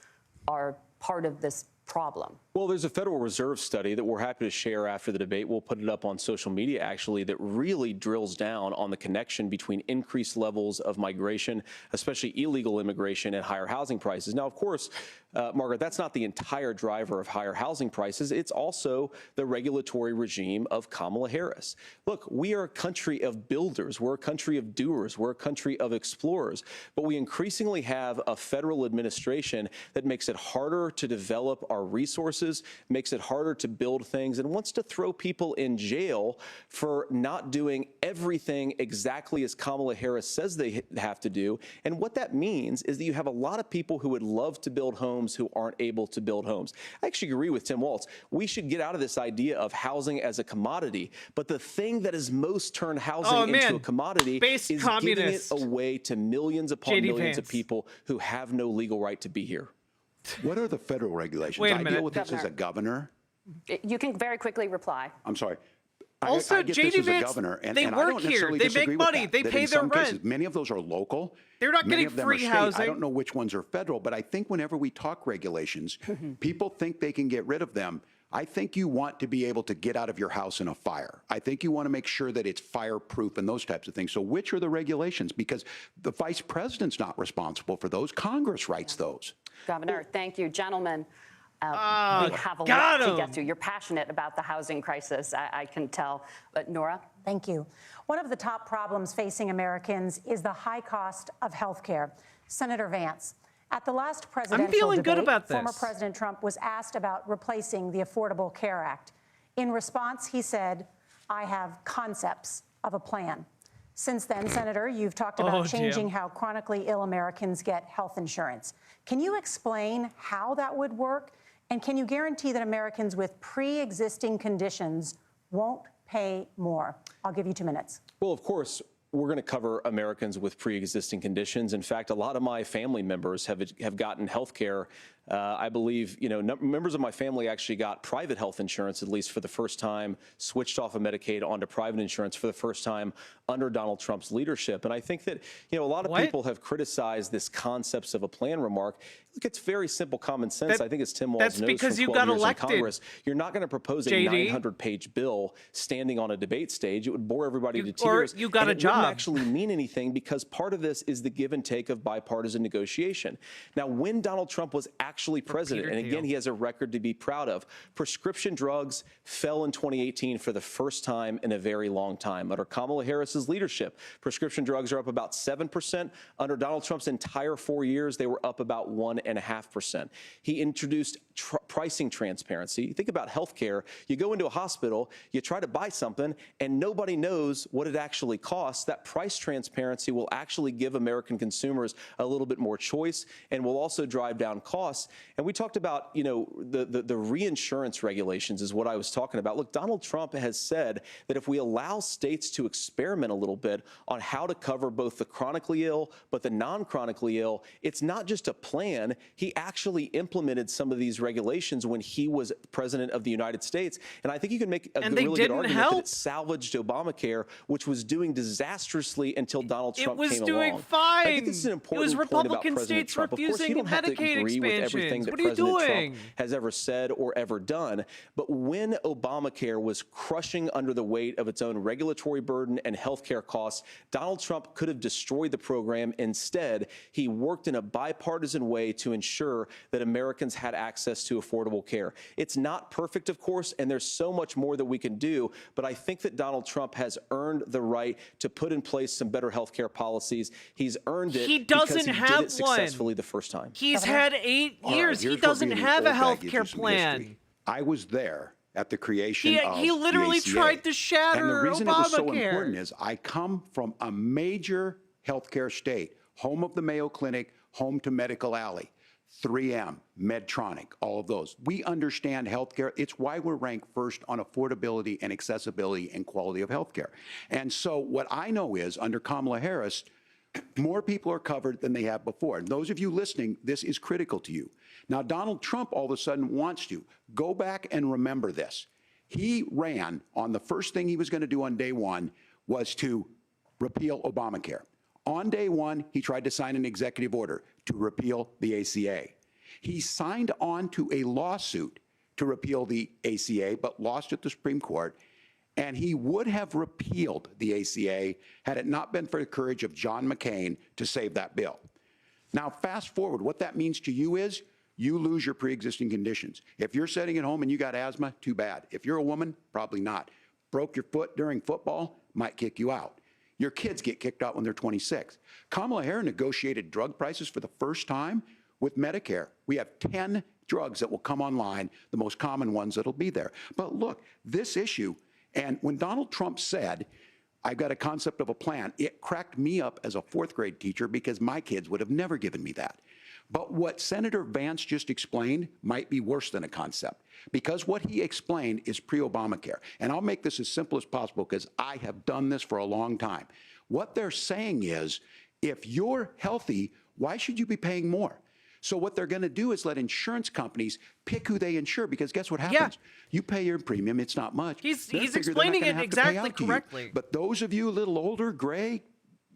are part of this problem? Well, there's a Federal Reserve study that we're happy to share after the debate. We'll put it up on social media, actually, that really drills down on the connection between increased levels of migration, especially illegal immigration, and higher housing prices. Now, of course, Margaret, that's not the entire driver of higher housing prices. It's also the regulatory regime of Kamala Harris. Look, we are a country of builders. We're a country of doers. We're a country of explorers. But we increasingly have a federal administration that makes it harder to develop our resources, makes it harder to build things, and wants to throw people in jail for not doing everything exactly as Kamala Harris says they have to do. And what that means is that you have a lot of people who would love to build homes who aren't able to build homes. I actually agree with Tim Walz. We should get out of this idea of housing as a commodity. But the thing that has most turned housing into a commodity is giving it away to millions upon millions of people who have no legal right to be here. What are the federal regulations? Wait a minute. I deal with this as a governor. You can very quickly reply. I'm sorry. Also, I get JD this as a Vance, governor, and they I work don't here. necessarily They disagree make with money. that, They that pay in their some rent. cases, many of those are local. They're not Many getting of them free are state. housing. I don't know which ones are federal, but I think whenever we talk regulations, people think they can get rid of them. I think you want to be able to get out of your house in a fire. I think you want to make sure that it's fireproof and those types of things. So which are the regulations? Because the vice president's not responsible for those. Congress writes those. Governor, thank you. Gentlemen, we have a lot to get to. You're passionate about the housing crisis, I can tell. But Nora? Thank you. One of the top problems facing Americans is the high cost of health care. Senator Vance, at the last presidential debate, former President Trump was asked about replacing the Affordable Care Act. In response, he said, I have concepts of a plan. Since then, Senator, you've talked about changing how chronically ill Americans get health insurance. Can you explain how that would work? And can you guarantee that Americans with pre-existing conditions won't pay more? I'll give you 2 minutes. Well, of course, we're going to cover Americans with pre-existing conditions. In fact, a lot of my family members have gotten health care I believe, members of my family actually got private health insurance, at least for the first time, switched off of Medicaid onto private insurance for the first time under Donald Trump's leadership. And I think that, a lot of people have criticized this concepts of a plan remark. Look, it's very simple common sense. I think as Tim Walz knows from 12 years in Congress, you're not going to propose a 900-page bill standing on a debate stage. It would bore everybody to tears. Or you got a job. It wouldn't actually mean anything because part of this is the give and take of bipartisan negotiation. Now, when Donald Trump was actually president, and again, he has a record to be proud of, prescription drugs fell in 2018 for the first time in a very long time. Under Kamala Harris's leadership, prescription drugs are up about 7%. Under Donald Trump's entire 4 years, they were up about 1.5%. He introduced pricing transparency. Think about healthcare. You go into a hospital, you try to buy something, and nobody knows what it actually costs. That price transparency will actually give American consumers a little bit more choice and will also drive down costs. And we talked about, the reinsurance regulations is what I was talking about. Look, Donald Trump has said that if we allow states to experiment a little bit on how to cover both the chronically ill but the non-chronically ill, it's not just a plan. He actually implemented some of these regulations when he was president of the United States. And I think you can make a really good argument that it salvaged Obamacare, which was doing disastrously until Donald Trump came along. It was doing fine. I think this is an important point about President Trump. Of course, you don't have to agree with everything that President Trump has ever said or ever done. But when Obamacare was crushing under the weight of its own regulatory burden and healthcare costs, Donald Trump could have destroyed the program. Instead, he worked in a bipartisan way to ensure that Americans had access to affordable care. It's not perfect, of course, and there's so much more that we can do, but I think that Donald Trump has earned the right to put in place some better healthcare policies. He's earned it because he did it successfully the first time. He's had 8 years. He doesn't have a healthcare plan. I was there at the creation of he literally the ACA. tried to shatter And the reason it was so Obamacare. important is I come from a major healthcare state, home of the Mayo Clinic, home to Medical Alley, 3M, Medtronic, all of those. We understand healthcare. It's why we're ranked first on affordability and accessibility and quality of healthcare. And so what I know is under Kamala Harris, more people are covered than they have before. And those of you listening, this is critical to you. Now, Donald Trump all of a sudden wants to go back and remember this. He ran on the first thing he was going to do on day one was to repeal Obamacare. On day one, he tried to sign an executive order to repeal the ACA. He signed on to a lawsuit to repeal the ACA, but lost at the Supreme Court. And he would have repealed the ACA had it not been for the courage of John McCain to save that bill. Now, fast forward, what that means to you is you lose your pre-existing conditions. If you're sitting at home and you got asthma, too bad. If you're a woman, probably not. Broke your foot during football, might kick you out. Your kids get kicked out when they're 26. Kamala Harris negotiated drug prices for the first time with Medicare. We have 10 drugs that will come online, the most common ones that'll be there. But look, this issue, and when Donald Trump said, I've got a concept of a plan, it cracked me up as a fourth grade teacher because my kids would have never given me that. But what Senator Vance just explained might be worse than a concept, because what he explained is pre-Obamacare. And I'll make this as simple as possible because I have done this for a long time. What they're saying is, if you're healthy, why should you be paying more? So what they're going to do is let insurance companies pick who they insure, because guess what happens? You pay your premium, it's not much. He's explaining it exactly correctly. But those of you a little older, gray,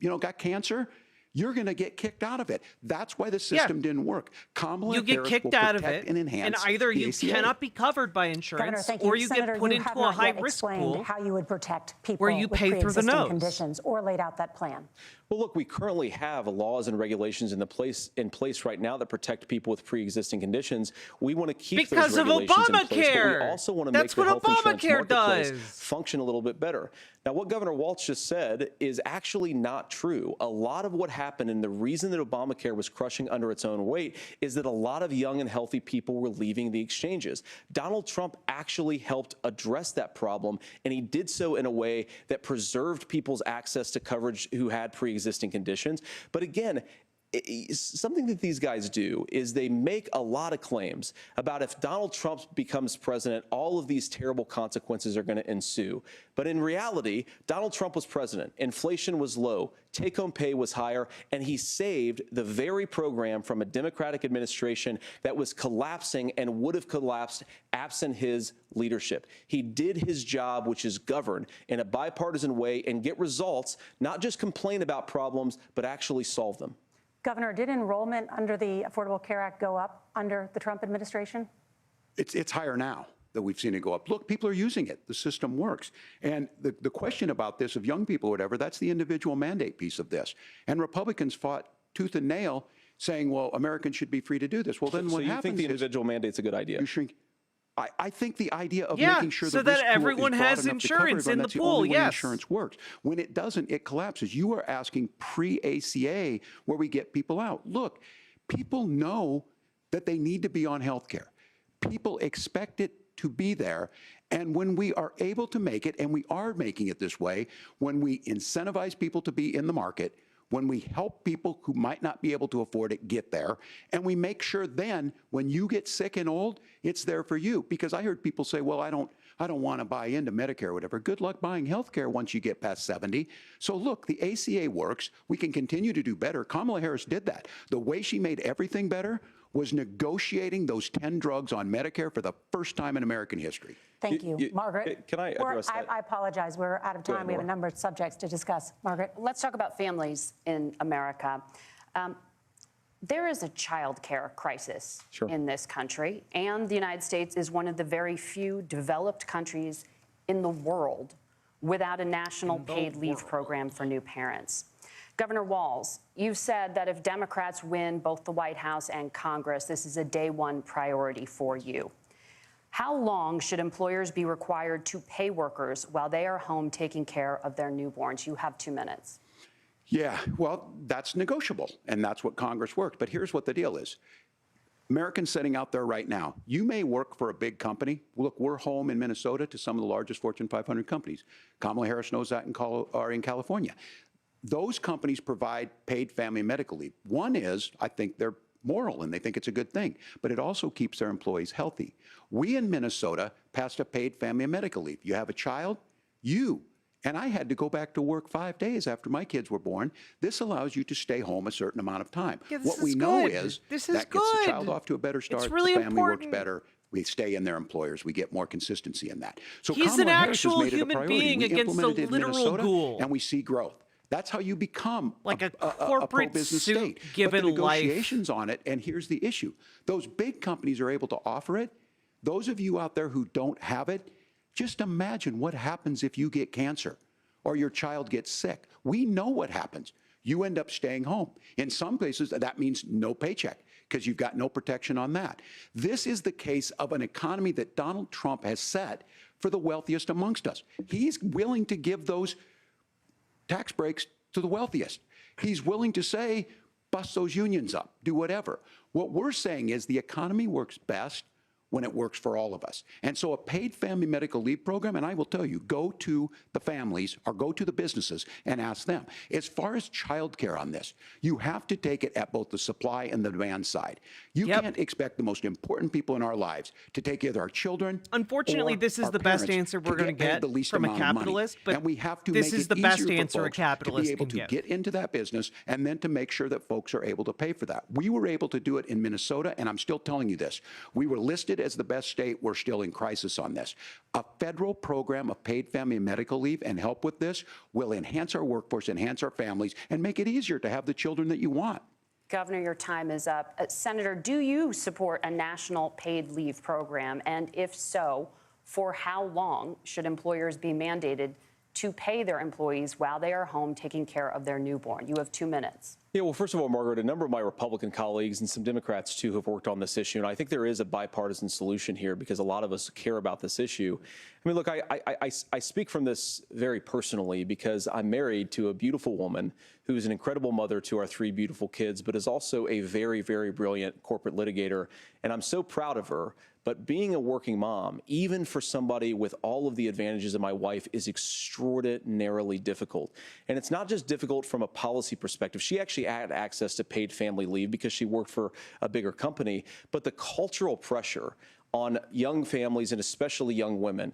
got cancer, you're going to get kicked out of it. That's why the system didn't work. Kamala Harris will protect and enhance and either you the ACA. cannot be covered by insurance, Governor, or you Senator, get put you into have a not yet high-risk explained pool how you would protect people where you with pay through the pre-existing nose. conditions, or laid out that plan. Well, look, we currently have laws and regulations in place right now that protect people with pre-existing conditions. We want to keep those regulations in place, but we also want to make the health insurance marketplace function a little bit better. Now, what Governor Walz just said is actually not true. A lot of what happened, and the reason that Obamacare was crushing under its own weight, is that a lot of young and healthy people were leaving the exchanges. Donald Trump actually helped address that problem, and he did so in a way that preserved people's access to coverage who had pre-existing conditions. But again, something that these guys do is they make a lot of claims about if Donald Trump becomes president, all of these terrible consequences are going to ensue. But in reality, Donald Trump was president. Inflation was low. Take-home pay was higher. And he saved the very program from a Democratic administration that was collapsing and would have collapsed absent his leadership. He did his job, which is govern in a bipartisan way and get results, not just complain about problems, but actually solve them. Governor, did enrollment under the Affordable Care Act go up under the Trump administration? It's higher now that we've seen it go up. Look, people are using it. The system works. And the question about this of young people or whatever, that's the individual mandate piece of this. And Republicans fought tooth and nail saying, well, Americans should be free to do this. Well, then so what you happens think the individual mandate's a good idea? You shrink. I think the idea of Yeah, making sure so the that risk pool everyone is broad has enough to cover insurance everyone, in the that's the pool, only way yes. insurance works. When it doesn't, it collapses. You are asking pre-ACA where we get people out. Look, people know that they need to be on health care. People expect it to be there. And when we are able to make it, and we are making it this way, when we incentivize people to be in the market, when we help people who might not be able to afford it get there, and we make sure then when you get sick and old, it's there for you. Because I heard people say, well, I don't want to buy into Medicare or whatever. Good luck buying health care once you get past 70. So look, the ACA works. We can continue to do better. Kamala Harris did that. The way she made everything better was negotiating those 10 drugs on Medicare for the first time in American history. Thank you. Margaret? Can I address that? I apologize. We're out of time. We have a number of subjects to discuss. Margaret? Let's talk about families in America. There is a child care crisis in this country, and the United States is one of the very few developed countries in the world without a national paid leave program for new parents. Governor Walz, you've said that if Democrats win both the White House and Congress, this is a day one priority for you. How long should employers be required to pay workers while they are home taking care of their newborns? You have 2 minutes. Yeah, well, that's negotiable, and that's what Congress worked. But here's what the deal is. Americans sitting out there right now, you may work for a big company. Look, we're home in Minnesota to some of the largest Fortune 500 companies. Kamala Harris knows that in California. Those companies provide paid family and medical leave. One is, I think they're moral and they think it's a good thing, but it also keeps their employees healthy. We in Minnesota passed a paid family and medical leave. You have a child, and I had to go back to work 5 days after my kids were born. This allows you to stay home a certain amount of time. Yeah, what we know is this that gets the child off to a better start. It's really the family important. works better. We stay in their employers. We get more consistency in that. So He's Kamala an Harris has actual made it a human priority. being We against a implemented it in literal Minnesota, ghoul. and we see growth. That's how you become like a a corporate pro-business suit state. given but the life. negotiations on it, and here's the issue. Those big companies are able to offer it. Those of you out there who don't have it, just imagine what happens if you get cancer or your child gets sick. We know what happens. You end up staying home. In some places, that means no paycheck because you've got no protection on that. This is the case of an economy that Donald Trump has set for the wealthiest amongst us. He's willing to give those tax breaks to the wealthiest. He's willing to say, bust those unions up, do whatever. What we're saying is the economy works best when it works for all of us. And so a paid family medical leave program, and I will tell you, go to the families or go to the businesses and ask them. As far as childcare on this, you have to take it at both the supply and the demand side. You can't expect the most important people in our lives to take either our children. Unfortunately, or this is our the best parents answer we're going to paid get the least from a amount of money. capitalist, but and we have to this make is it the best easier for answer a folks capitalist to be able can to give. get into that business and then to make sure that folks are able to pay for that. We were able to do it in Minnesota, and I'm still telling you this. We were listed as the best state. We're still in crisis on this. A federal program of paid family and medical leave and help with this will enhance our workforce, enhance our families, and make it easier to have the children that you want. Governor, your time is up. Senator, do you support a national paid leave program? And if so, for how long should employers be mandated to pay their employees while they are home taking care of their newborn? You have 2 minutes. Yeah, well, first of all, Margaret, a number of my Republican colleagues and some Democrats, too, have worked on this issue. And I think there is a bipartisan solution here because a lot of us care about this issue. I mean, look, I speak from this very personally because I'm married to a beautiful woman who's an incredible mother to our 3 beautiful kids, but is also a very, very brilliant corporate litigator. And I'm so proud of her. but being a working mom, even for somebody with all of the advantages of my wife, is extraordinarily difficult. And it's not just difficult from a policy perspective. She actually had access to paid family leave because she worked for a bigger company, but the cultural pressure on young families and especially young women,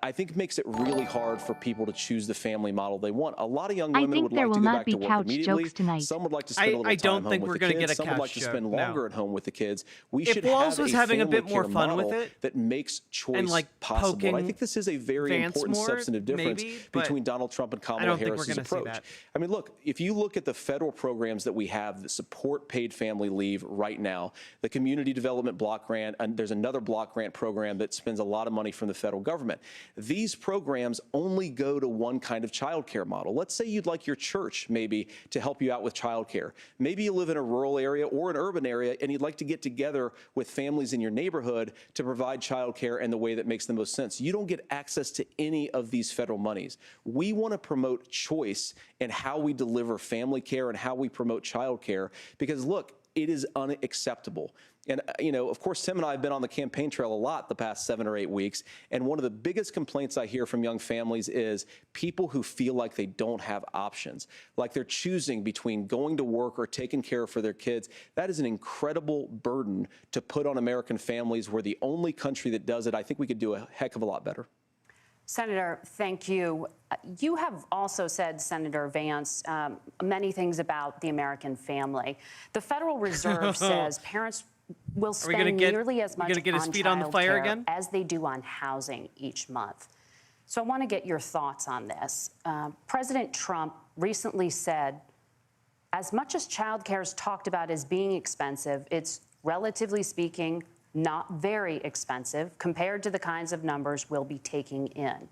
I think makes it really hard for people to choose the family model they want. A lot of young women would like to go back to work immediately. Some would like to spend a little time home with the kids. Some would like to spend longer at home with the kids. We should have a family care model that makes choice possible. And I think this is a very important substantive difference between Donald Trump and Kamala Harris's approach. I mean, look, if you look at the federal programs that we have that support paid family leave right now, the Community Development Block Grant, and there's another block grant program that spends a lot of money from the federal government. These programs only go to one kind of childcare model. Let's say you'd like your church maybe to help you out with childcare. Maybe you live in a rural area or an urban area and you'd like to get together with families in your neighborhood to provide childcare in the way that makes the most sense. You don't get access to any of these federal monies. We want to promote choice in how we deliver family care and how we promote childcare because, look, it is unacceptable. And, you know, of course, Tim and I have been on the campaign trail a lot the past 7 or 8 weeks. And one of the biggest complaints I hear from young families is people who feel like they don't have options, like they're choosing between going to work or taking care for their kids. That is an incredible burden to put on American families. We're the only country that does it. I think we could do a heck of a lot better. Senator, thank you. You have also said, Senator Vance, many things about the American family. The Federal Reserve says parents will spend nearly as much on childcare as they do on housing each month. So I want to get your thoughts on this. President Trump recently said, as much as childcare is talked about as being expensive, it's relatively speaking not very expensive compared to the kinds of numbers we'll be taking in.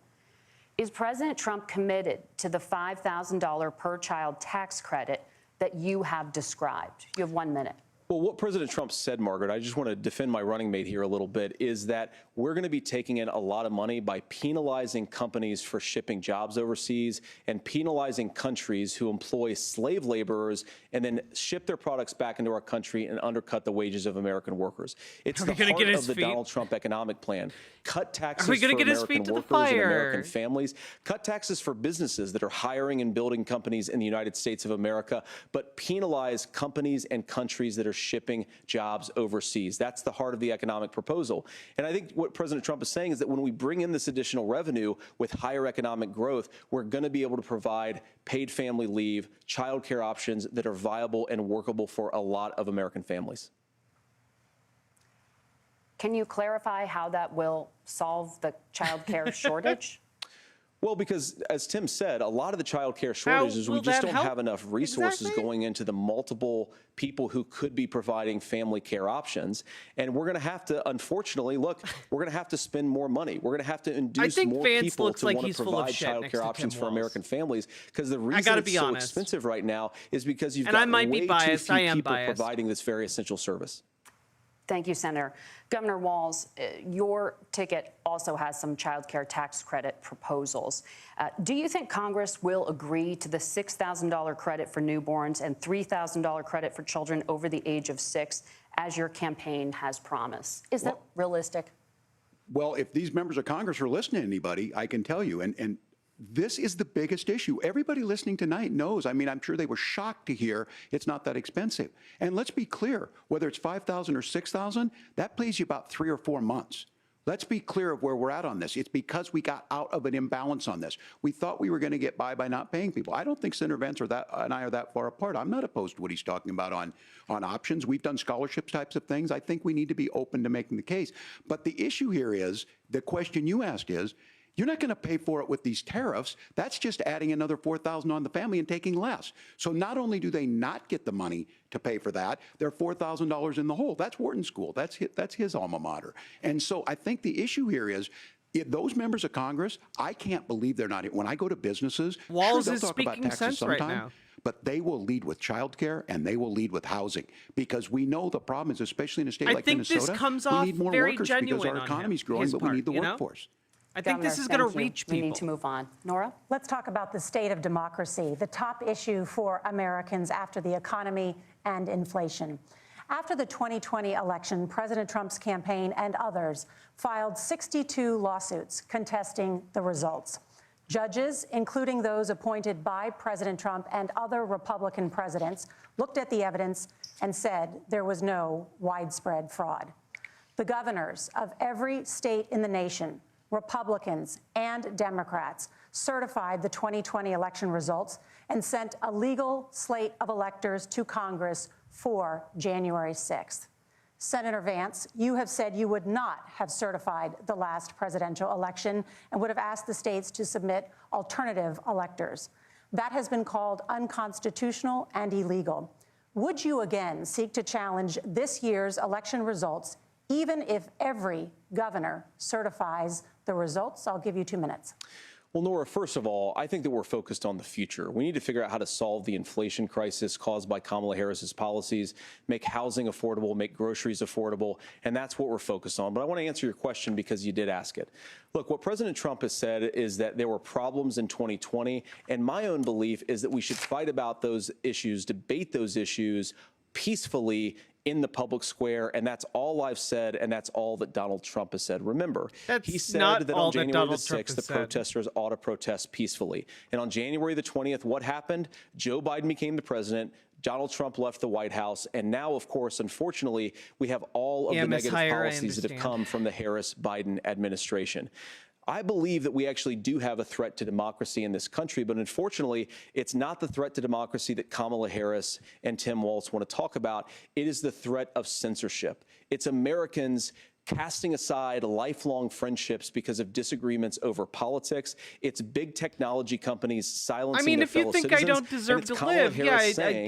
Is President Trump committed to the $5,000 per child tax credit that you have described? You have 1 minute. Well, what President Trump said, Margaret, I just want to defend my running mate here a little bit, is that we're going to be taking in a lot of money by penalizing companies for shipping jobs overseas and penalizing countries who employ slave laborers and then ship their products back into our country and undercut the wages of American workers. It's the heart of the Donald Trump economic plan. Cut taxes for American workers and American families. Cut taxes for businesses that are hiring and building companies in the United States of America, but penalize companies and countries that are shipping jobs overseas. That's the heart of the economic proposal. And I think what President Trump is saying is that when we bring in this additional revenue with higher economic growth, we're going to be able to provide paid family leave, childcare options that are viable and workable for a lot of American families. Can you clarify how that will solve the childcare shortage? Well, because as Tim said, a lot of the child care shortages, we just don't have enough resources going into the multiple people who could be providing family care options. And we're going to have to, unfortunately, look, we're going to have to spend more money. We're going to have to induce more people to want to provide child care options for American families. Because the reason it's so expensive right now is because you've got way too few people providing this very essential service. Thank you, Senator. Governor Walz, your ticket also has some child care tax credit proposals. Do you think Congress will agree to the $6,000 credit for newborns and $3,000 credit for children over the age of 6, as your campaign has promised? Is that realistic? Well, if these members of Congress are listening to anybody, I can tell you, and this is the biggest issue. Everybody listening tonight knows. I mean, I'm sure they were shocked to hear it's not that expensive. And let's be clear, whether it's $5,000 or $6,000, that pays you about 3 or 4 months. Let's be clear of where we're at on this. It's because we got out of an imbalance on this. We thought we were going to get by not paying people. I don't think Senator Vance and I are that far apart. I'm not opposed to what he's talking about on options. We've done scholarships types of things. I think we need to be open to making the case. But the issue here is, the question you asked is, you're not going to pay for it with these tariffs. That's just adding another $4,000 on the family and taking less. So not only do they not get the money to pay for that, they're $4,000 in the hole. That's Wharton School. That's his alma mater. And so I think the issue here is, those members of Congress, I can't believe they're not. When I go to businesses, Walz sure, is they'll talk about speaking taxes sense sometime, right now. but they will lead with childcare and they will lead with housing, because we know the problem is, especially in a state like Minnesota, this comes we off need more very workers because our economy's growing, but we need the workforce. I think this is going to reach people. We need to move on. Nora? Let's talk about the state of democracy, the top issue for Americans after the economy and inflation. After the 2020 election, President Trump's campaign and others filed 62 lawsuits contesting the results. Judges, including those appointed by President Trump and other Republican presidents, looked at the evidence and said there was no widespread fraud. The governors of every state in the nation, Republicans and Democrats, certified the 2020 election results and sent a legal slate of electors to Congress for January 6th. Senator Vance, you have said you would not have certified the last presidential election and would have asked the states to submit alternative electors. That has been called unconstitutional and illegal. Would you again seek to challenge this year's election results, even if every governor certifies the results? I'll give you 2 minutes. Well, Nora, first of all, I think that we're focused on the future. We need to figure out how to solve the inflation crisis caused by Kamala Harris's policies, make housing affordable, make groceries affordable, and that's what we're focused on. But I want to answer your question because you did ask it. Look, what President Trump has said is that there were problems in 2020, and my own belief is that we should fight about those issues, debate those issues peacefully in the public square, and that's all I've said, and that's all that Donald Trump has said. Remember, he said that on January the 6th, the protesters ought to protest peacefully. And on January the 20th, what happened? Joe Biden became the president. Donald Trump left the White House. And now, of course, unfortunately, we have all of the negative policies that have come from the Harris-Biden administration. I believe that we actually do have a threat to democracy in this country, but unfortunately, it's not the threat to democracy that Kamala Harris and Tim Walz want to talk about. It is the threat of censorship. It's Americans casting aside lifelong friendships because of disagreements over politics. It's big technology companies silencing their fellow citizens. I mean, if you think I don't deserve to live, yeah,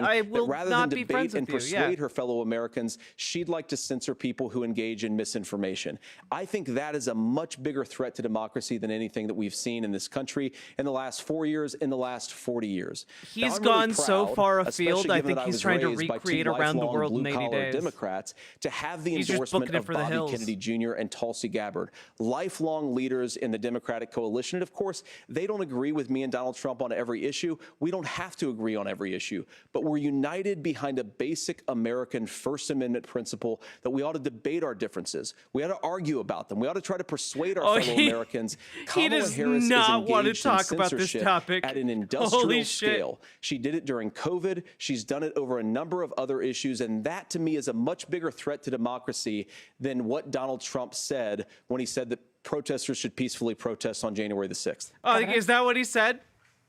I will not be friends with you. Rather than debate and persuade her fellow Americans, she'd like to censor people who engage in misinformation. I think that is a much bigger threat to democracy than anything that we've seen in this country in the last 4 years, in the last 40 years. He's gone so far afield, I think he's trying to recreate around the world in 80 days. Democrats to have the endorsement of Bobby Kennedy Jr. and Tulsi Gabbard, lifelong leaders in the Democratic coalition. And of course, they don't agree with me and Donald Trump on every issue. We don't have to agree on every issue, but we're united behind a basic American First Amendment principle that we ought to debate our differences. We ought to argue about them. We ought to try to persuade our fellow Americans. He does not want to talk about this topic at an industrial scale. She did it during COVID. She's done it over a number of other issues. And that, to me, is a much bigger threat to democracy than what Donald Trump said when he said that protesters should peacefully protest on January the 6th. Oh, is that what he said?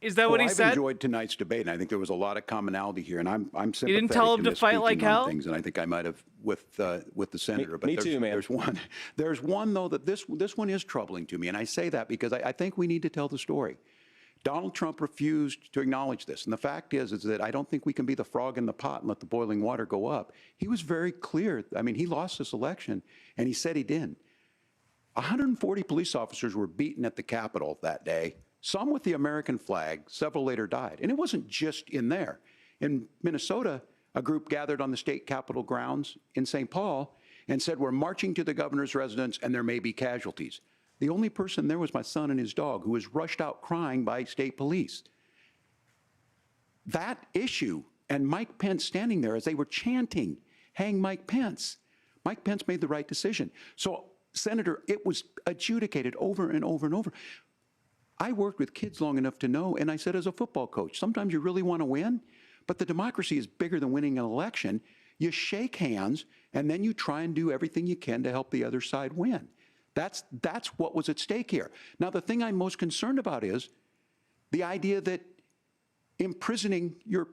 Is that what he said? I've enjoyed tonight's debate, and I think there was a lot of commonality here. And I'm sympathetic. You didn't tell him to fight like hell? Things, and I think I might have with the senator. Me too, man. There's one though that this one is troubling to me, and I say that because I think we need to tell the story. Donald Trump refused to acknowledge this. And the fact is that I don't think we can be the frog in the pot and let the boiling water go up. He was very clear. I mean, he lost this election, and he said he didn't. 140 police officers were beaten at the Capitol that day, some with the American flag, several later died. And it wasn't just in there. In Minnesota, a group gathered on the state capitol grounds in St. Paul and said, we're marching to the governor's residence and there may be casualties. The only person there was my son and his dog, who was rushed out crying by state police. That issue, and Mike Pence standing there as they were chanting, hang Mike Pence. Mike Pence made the right decision. So, Senator, it was adjudicated over and over and over. I worked with kids long enough to know, and I said as a football coach, sometimes you really want to win, but the democracy is bigger than winning an election. You shake hands, and then you try and do everything you can to help the other side win. That's what was at stake here. Now, the thing I'm most concerned about is the idea that imprisoning your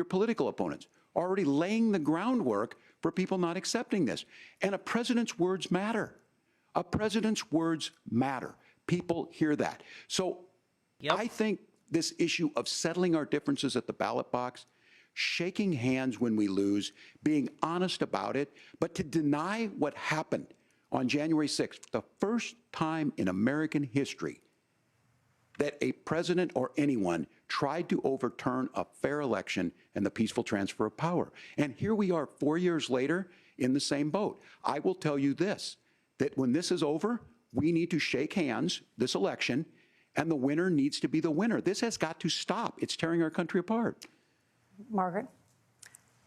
political opponents, already laying the groundwork for people not accepting this. And a president's words matter. A president's words matter. People hear that. So I think this issue of settling our differences at the ballot box, shaking hands when we lose, being honest about it, but to deny what happened on January 6th, the first time in American history that a president or anyone tried to overturn a fair election and the peaceful transfer of power. And here we are 4 years later in the same boat. I will tell you this, that when this is over, we need to shake hands this election, and the winner needs to be the winner. This has got to stop. It's tearing our country apart. Margaret?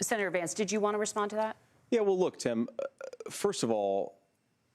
Senator Vance, did you want to respond to that? Yeah, well, look, Tim, first of all,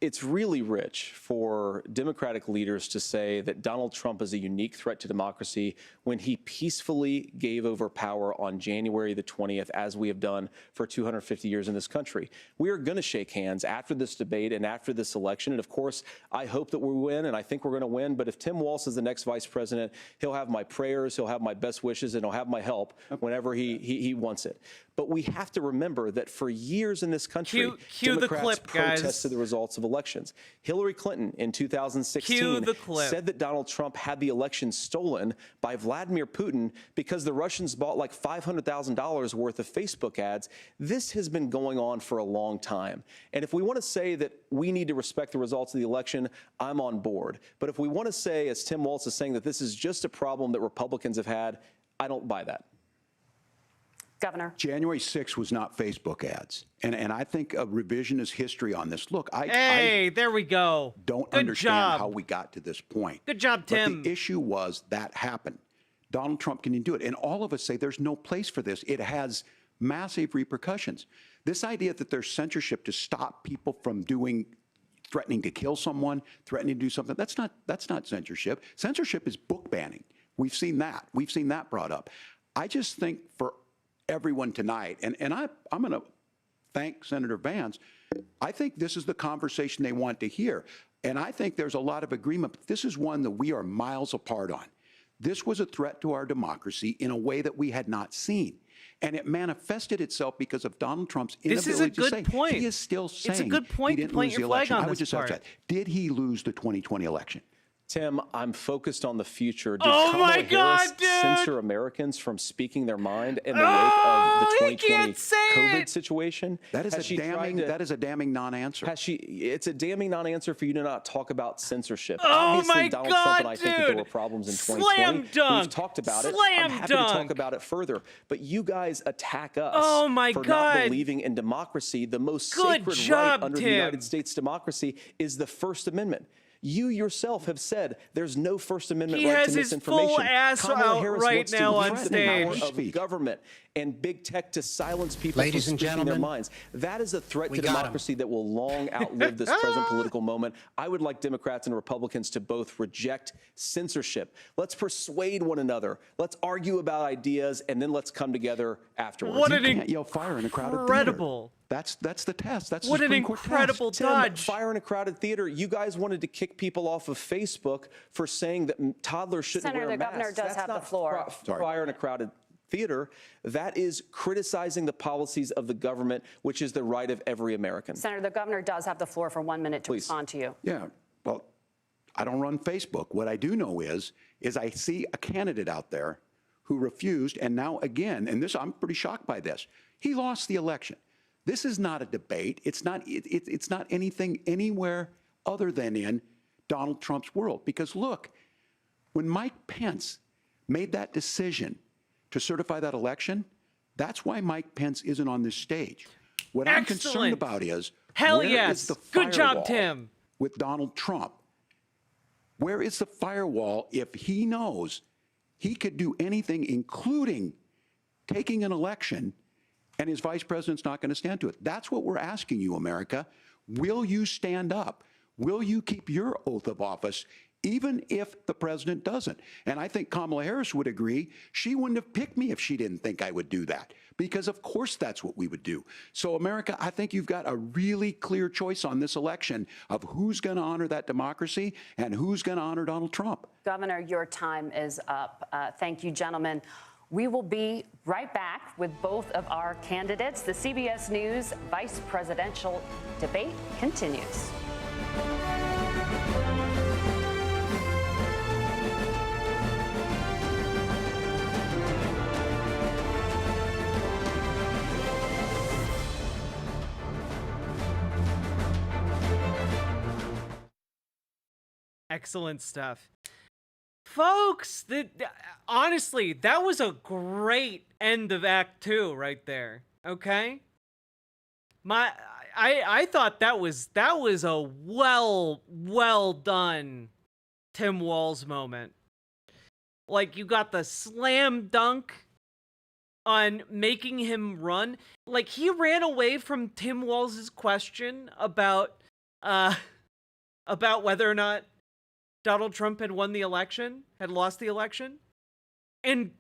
it's really rich for Democratic leaders to say that Donald Trump is a unique threat to democracy when he peacefully gave over power on January the 20th, as we have done for 250 years in this country. We are going to shake hands after this debate and after this election. And of course, I hope that we win, and I think we're going to win. But if Tim Walz is the next vice president, he'll have my prayers, he'll have my best wishes, and he'll have my help whenever he wants it. But we have to remember that for years in this country, cue the Democrats clip, guys. protested the results of elections. Hillary Clinton in 2016 said that Donald Trump had the election stolen by Vladimir Putin because the Russians bought like $500,000 worth of Facebook ads. This has been going on for a long time. And if we want to say that we need to respect the results of the election, I'm on board. But if we want to say, as Tim Walz is saying, that this is just a problem that Republicans have had, I don't buy that. Governor. January 6th was not Facebook ads. And I think a revisionist history on this. Look, Hey, there we go. Don't Good understand job. how we got to this point. Good job, Tim. But the issue was that happened. Donald Trump can do it. And all of us say there's no place for this. It has massive repercussions. This idea that there's censorship to stop people from threatening to kill someone, threatening to do something, that's not censorship. Censorship is book banning. We've seen that. We've seen that brought up. I just think for everyone tonight, and I'm going to thank Senator Vance. I think this is the conversation they want to hear. And I think there's a lot of agreement. But this is one that we are miles apart on. This was a threat to our democracy in a way that we had not seen. And it manifested itself because of Donald Trump's inability This is a to good say. point. He is still saying It's a good point he to didn't plant lose your the election. flag on I would this just ask part. that. Did he lose the 2020 election? Tim, I'm focused on the future. Did Oh Kamala my God, Harris dude! censor Americans from speaking their mind in the wake of the he 2020 can't say COVID it! situation? That is that is a damning non-answer. It's a damning non-answer for you to not talk about censorship. Oh Obviously, my Donald God, Trump and I think that there were dude! problems in Slam 2020. dunk! We've talked about it. Slam I'm happy to talk dunk! about it further. But you guys attack us Oh my for God! not believing in democracy. The most Good sacred job, right under the Tim. United States democracy is the First Amendment. You yourself have said there's no First Amendment He right has to his misinformation. full ass Kamala out Harris right wants now to on limit the power stage. of government and big tech to silence people Ladies from and speaking their gentlemen, minds. That is a threat to got 'em. democracy that will long outlive this present political moment. I would like Democrats and Republicans to both reject censorship. Let's persuade one another. Let's argue about ideas, and then let's come together afterwards. What You an can't yell fire in a crowded theater. incredible. That's the test. That's What the an Supreme Court incredible test. Tim, dodge. fire in a crowded theater. You guys wanted to kick people off of Facebook for saying that toddlers shouldn't Senator, wear the masks. governor does That's have the not floor. Sorry. Fire in a crowded theater. That is criticizing the policies of the government, which is the right of every American. Senator, the governor does have the floor for 1 minute to Please. respond to you. Yeah, well, I don't run Facebook. What I do know is I see a candidate out there who refused, and now again, and this I'm pretty shocked by this. He lost the election. This is not a debate. It's not anything anywhere other than in Donald Trump's world. Because look, when Mike Pence made that decision to certify that election, that's why Mike Pence isn't on this stage. What I'm concerned Excellent. about is Hell where yes. is the Good job, firewall Tim. with Donald Trump? Where is the firewall if he knows he could do anything, including taking an election, and his vice president's not going to stand to it? That's what we're asking you, America. Will you stand up? Will you keep your oath of office, even if the president doesn't? And I think Kamala Harris would agree. She wouldn't have picked me if she didn't think I would do that, because of course that's what we would do. So America, I think you've got a really clear choice on this election of who's going to honor that democracy and who's going to honor Donald Trump. Governor, your time is up. Thank you, gentlemen. We will be right back with both of our candidates. The CBS News vice presidential debate continues. Excellent stuff. Folks, honestly, that was a great end of Act 2 right there. Okay? I thought that was a well done Tim Walz moment. Like, you got the slam dunk on making him run. Like, he ran away from Tim Walz's question about whether or not Donald Trump had won the election, had lost the election. And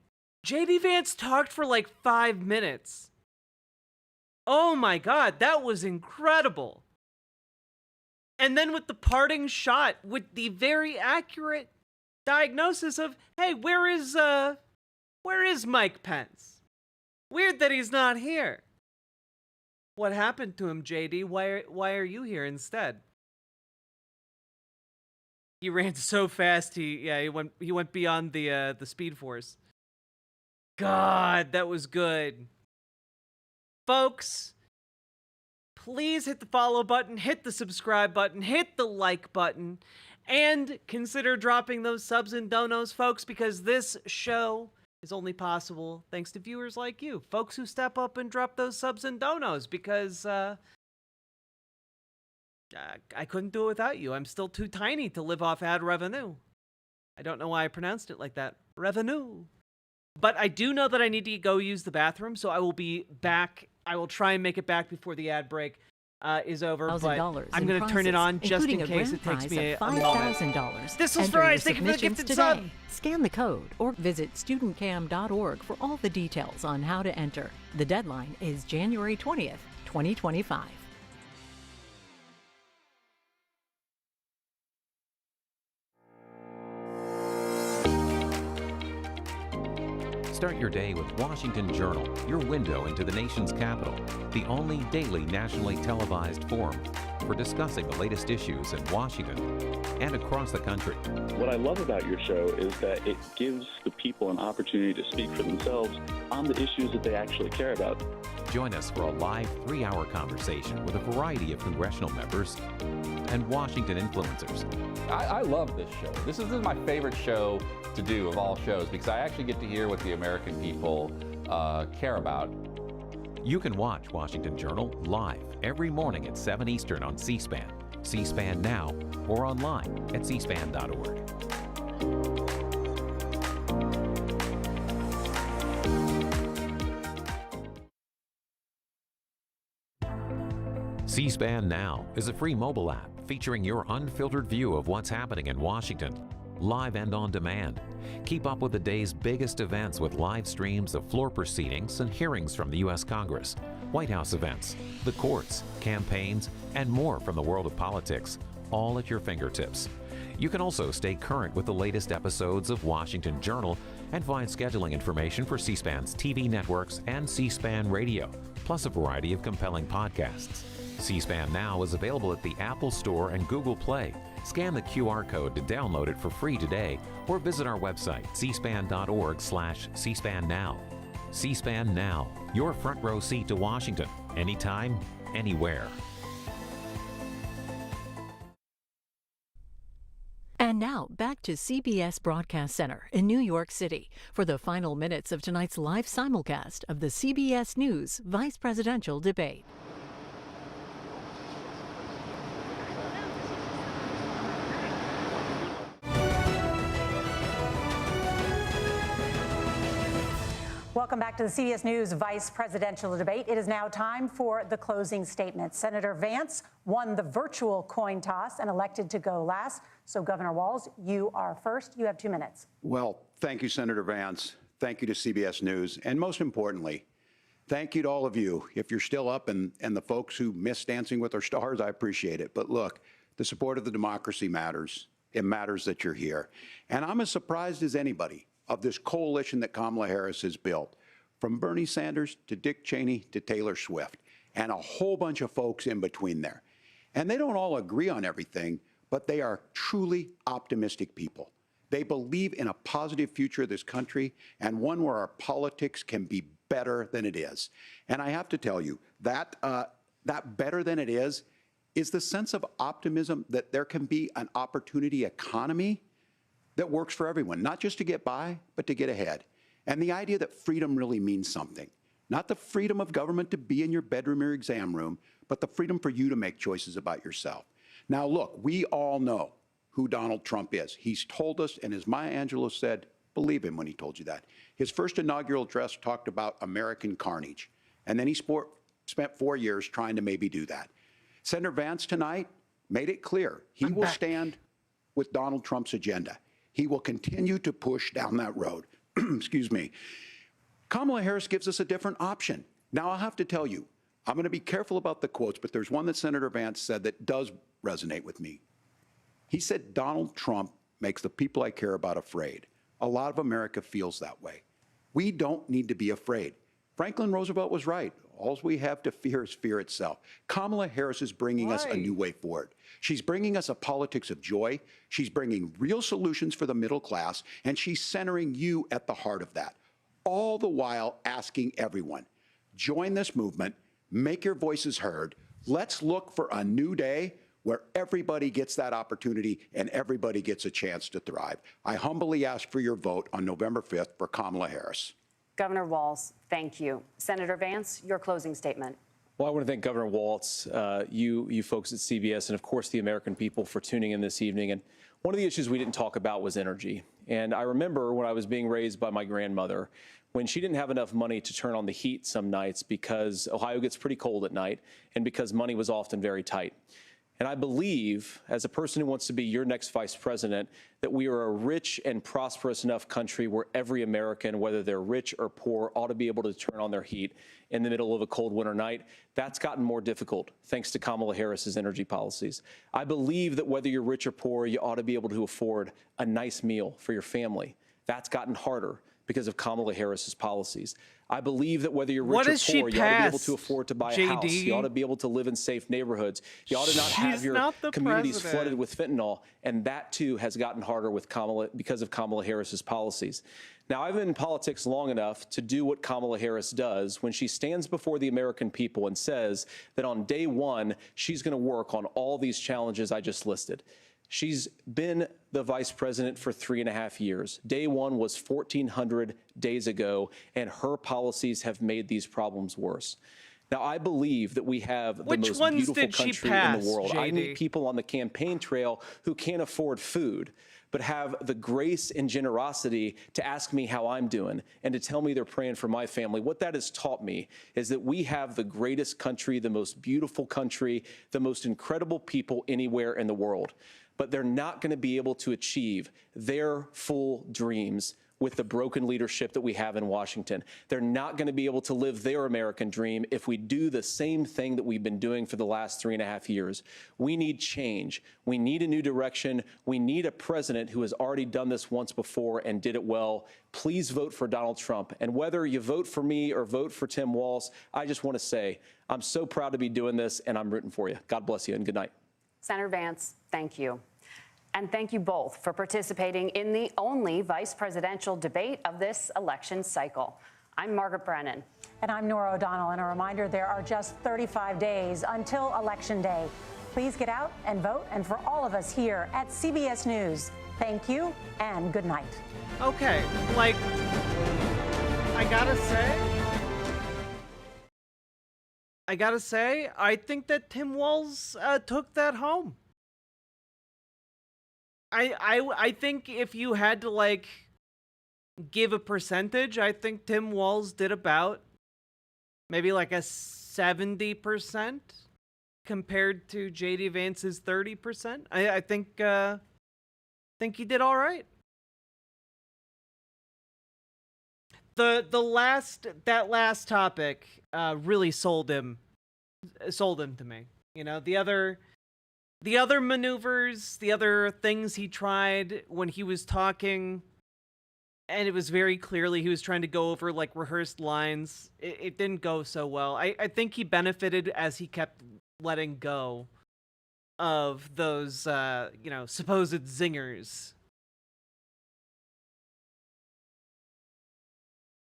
JD Vance talked for like 5 minutes. Oh my God, that was incredible. And then with the parting shot, with the very accurate diagnosis of, hey, where is Mike Pence? Weird that he's not here. What happened to him, JD? Why are you here instead? He ran so fast. He went beyond the Speed Force. God, that was good. Folks, please hit the follow button, hit the subscribe button, hit the like button, and consider dropping those subs and donos, folks, because this show is only possible thanks to viewers like you, folks who step up and drop those subs and donos, because I couldn't do it without you. I'm still too tiny to live off ad revenue. I don't know why I pronounced it like that. Revenue. But I do know that I need to go use the bathroom, so I will be back. I will try and make it back before the ad break is over, but I'm going to turn it on just in case it takes me a moment. $5,000. This is for Ice. Thank you for the gifted sub. Scan the code or visit studentcam.org for all the details on how to enter. The deadline is January 20th, 2025. Start your day with Washington Journal, your window into the nation's capital, the only daily nationally televised forum for discussing the latest issues in Washington and across the country. What I love about your show is that it gives the people an opportunity to speak for themselves on the issues that they actually care about. Join us for a live 3-hour conversation with a variety of congressional members and Washington influencers. I love this show. This is my favorite show to do of all shows because I actually get to hear what the American people care about. You can watch Washington Journal live every morning at 7 Eastern on C-SPAN, C-SPAN Now, or online at cspan.org. C-SPAN Now is a free mobile app featuring your unfiltered view of what's happening in Washington, live and on demand. Keep up with the day's biggest events with live streams of floor proceedings and hearings from the U.S. Congress, White House events, the courts, campaigns, and more from the world of politics, all at your fingertips. You can also stay current with the latest episodes of Washington Journal and find scheduling information for C-SPAN's TV networks and C-SPAN Radio, plus a variety of compelling podcasts. C-SPAN Now is available at the Apple Store and Google Play. Scan the QR code to download it for free today or visit our website, cspan.org/C-SPAN Now. C-SPAN Now, your front row seat to Washington, anytime, anywhere. And now, back to CBS Broadcast Center in New York City for the final minutes of tonight's live simulcast of the CBS News Vice Presidential Debate. Welcome back to the CBS News Vice Presidential Debate. It is now time for the closing statements. Senator Vance won the virtual coin toss and elected to go last. So, Governor Walz, you are first. You have 2 minutes. Well, thank you, Senator Vance. Thank you to CBS News. And most importantly, thank you to all of you. If you're still up and the folks who miss Dancing with Our Stars, I appreciate it. But look, the support of the democracy matters. It matters that you're here. And I'm as surprised as anybody of this coalition that Kamala Harris has built, from Bernie Sanders to Dick Cheney to Taylor Swift, and a whole bunch of folks in between there. And they don't all agree on everything, but they are truly optimistic people. They believe in a positive future of this country and one where our politics can be better than it is. And I have to tell you, that better than it is the sense of optimism that there can be an opportunity economy that works for everyone, not just to get by, but to get ahead. And the idea that freedom really means something. Not the freedom of government to be in your bedroom or exam room, but the freedom for you to make choices about yourself. Now, look, we all know who Donald Trump is. He's told us, and as Maya Angelou said, believe him when he told you that. His first inaugural address talked about American carnage. And then he spent 4 years trying to maybe do that. Senator Vance tonight made it clear he will stand with Donald Trump's agenda. He will continue to push down that road. Excuse me. Kamala Harris gives us a different option. Now, I'll have to tell you, I'm going to be careful about the quotes, but there's one that Senator Vance said that does resonate with me. He said, Donald Trump makes the people I care about afraid. A lot of America feels that way. We don't need to be afraid. Franklin Roosevelt was right. All we have to fear is fear itself. Kamala Harris is bringing us a new way forward. She's bringing us a politics of joy. She's bringing real solutions for the middle class, and she's centering you at the heart of that. All the while asking everyone, join this movement, make your voices heard. Let's look for a new day where everybody gets that opportunity and everybody gets a chance to thrive. I humbly ask for your vote on November 5th for Kamala Harris. Governor Walz, thank you. Senator Vance, your closing statement. Well, I want to thank Governor Walz, you folks at CBS, and of course the American people for tuning in this evening. And one of the issues we didn't talk about was energy. And I remember when I was being raised by my grandmother, when she didn't have enough money to turn on the heat some nights because Ohio gets pretty cold at night and because money was often very tight. And I believe, as a person who wants to be your next vice president, that we are a rich and prosperous enough country where every American, whether they're rich or poor, ought to be able to turn on their heat in the middle of a cold winter night. That's gotten more difficult thanks to Kamala Harris's energy policies. I believe that whether you're rich or poor, you ought to be able to afford a nice meal for your family. That's gotten harder because of Kamala Harris's policies. I believe that whether you're rich or poor, you ought to be able to afford to buy a house. You ought to be able to live in safe neighborhoods. You ought to not have your communities flooded with fentanyl. And that, too, has gotten harder with because of Kamala Harris's policies. Now, I've been in politics long enough to do what Kamala Harris does when she stands before the American people and says that on day one, she's going to work on all these challenges I just listed. She's been the vice president for 3.5 years. Day one was 1,400 days ago, and her policies have made these problems worse. Now, I believe that we have the most beautiful country in the world. I need people on the campaign trail who can't afford food, but have the grace and generosity to ask me how I'm doing and to tell me they're praying for my family. What that has taught me is that we have the greatest country, the most beautiful country, the most incredible people anywhere in the world. But they're not going to be able to achieve their full dreams with the broken leadership that we have in Washington. They're not going to be able to live their American dream if we do the same thing that we've been doing for the last 3.5 years. We need change. We need a new direction. We need a president who has already done this once before and did it well. Please vote for Donald Trump. And whether you vote for me or vote for Tim Walz, I just want to say I'm so proud to be doing this, and I'm rooting for you. God bless you, and good night. Senator Vance, thank you. And thank you both for participating in the only vice presidential debate of this election cycle. I'm Margaret Brennan. And I'm Nora O'Donnell. And a reminder, there are just 35 days until Election Day. Please get out and vote. And for all of us here at CBS News, thank you and good night. Okay, like, I gotta say, I think that Tim Walz took that home. I think if you had to, like, give a percentage, I think Tim Walz did about maybe like a 70% compared to J.D. Vance's 30%. I think he did all right. That last topic really sold him to me. You know, the other maneuvers, the other things he tried when he was talking, and it was very clearly he was trying to go over like rehearsed lines. It didn't go so well. I think he benefited as he kept letting go of those supposed zingers.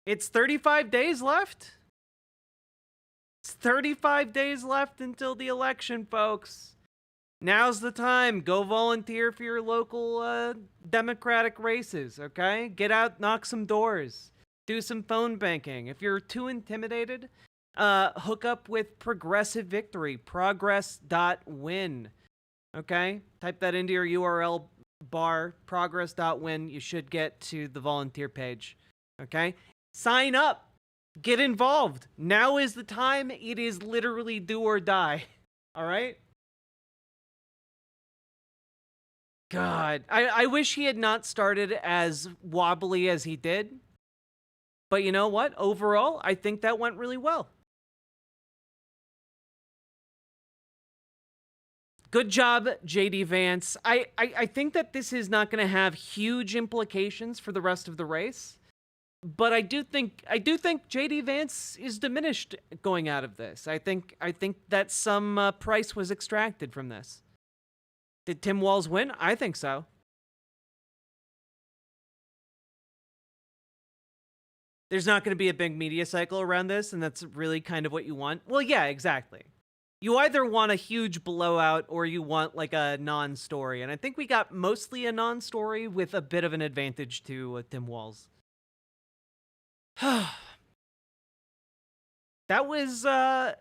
It's 35 days left. It's 35 days left until the election, folks. Now's the time. Go volunteer for your local Democratic races, okay? Get out, knock some doors. Do some phone banking. If you're too intimidated, hook up with Progressive Victory, progress.win, okay? Type that into your URL progress.win. You should get to the volunteer page. Okay? Sign up. Get involved. Now is the time. It is literally do or die. All right? God, I wish he had not started as wobbly as he did. But you know what? Overall, I think that went really well. Good job, JD Vance. I think that this is not going to have huge implications for the rest of the race. But I do think JD Vance is diminished going out of this. I think that some price was extracted from this. Did Tim Walz win? I think so. There's not going to be a big media cycle around this, and that's really kind of what you want. Well, yeah, exactly. You either want a huge blowout or you want like a non-story. And I think we got mostly a non-story with a bit of an advantage to Tim Walz. That was, I'm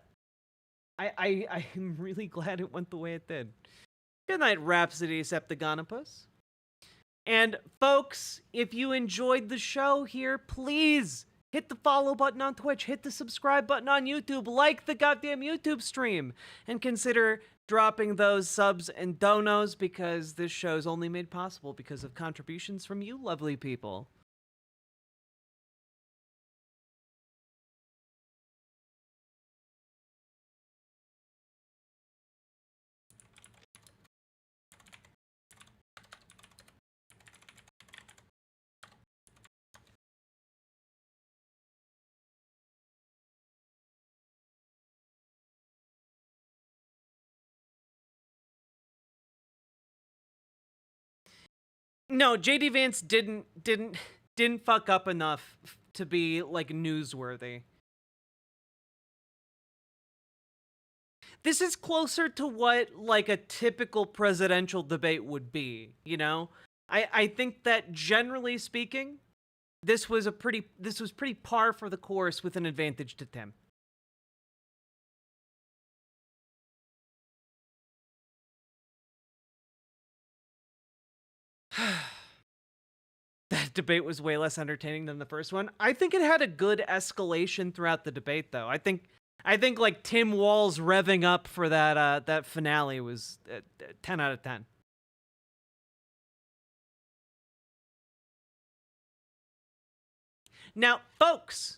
really glad it went the way it did. Good night, Rhapsody Septagonopus. And folks, if you enjoyed the show here, please hit the follow button on Twitch, hit the subscribe button on YouTube, like the goddamn YouTube stream, and consider dropping those subs and donos because this show is only made possible because of contributions from you lovely people. No, JD Vance didn't fuck up enough to be like newsworthy. This is closer to what like a typical presidential debate would be, you know? I think that generally speaking, this was pretty par for the course with an advantage to Tim. That debate was way less entertaining than the first one. I think it had a good escalation throughout the debate, though. I think like Tim Walz revving up for that finale was 10 out of 10. Now, folks,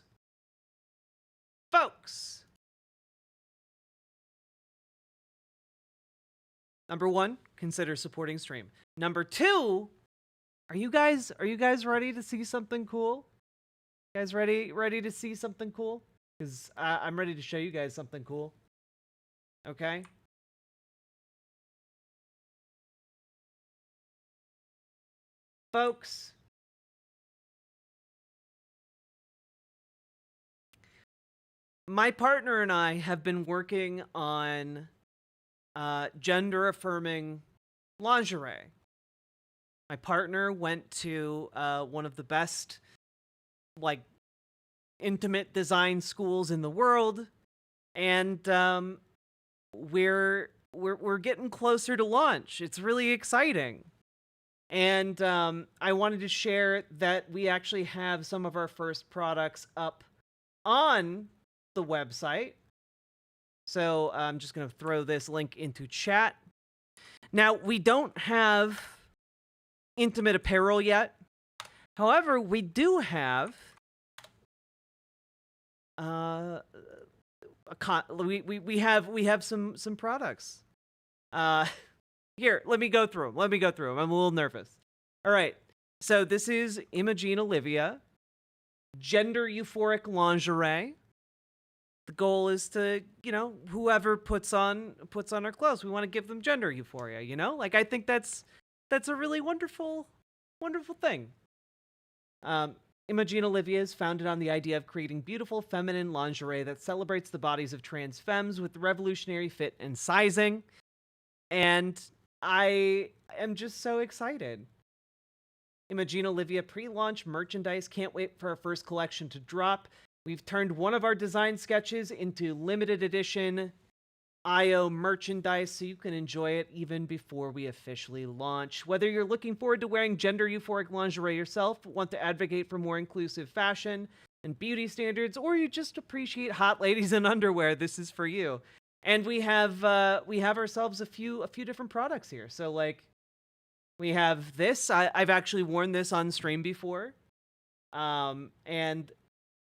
number one, consider supporting stream. Number two, are you guys ready to see something cool? You guys ready to see something cool? Because I'm ready to show you guys something cool. Okay? Folks, my partner and I have been working on gender-affirming lingerie. My partner went to one of the best, like, intimate design schools in the world, and we're getting closer to launch. It's really exciting, and I wanted to share that we actually have some of our first products up on the website. So I'm just going to throw this link into chat. Now, we don't have intimate apparel yet. However, we do have we have some products. Here, let me go through them. I'm a little nervous. All right. So this is Imogene Olivia, gender euphoric lingerie. The goal is to, you know, whoever puts on our clothes, we want to give them gender euphoria, you know? Like, I think that's a really wonderful thing. Imogene Olivia is founded on the idea of creating beautiful feminine lingerie that celebrates the bodies of trans femmes with revolutionary fit and sizing. And I am just so excited. Imogene Olivia pre-launch merchandise. Can't wait for our first collection to drop. We've turned one of our design sketches into limited edition IO merchandise so you can enjoy it even before we officially launch. Whether you're looking forward to wearing gender euphoric lingerie yourself, want to advocate for more inclusive fashion and beauty standards, or you just appreciate hot ladies in underwear, this is for you. And we have ourselves a few different products here. So like we have this. I've actually worn this on stream before. And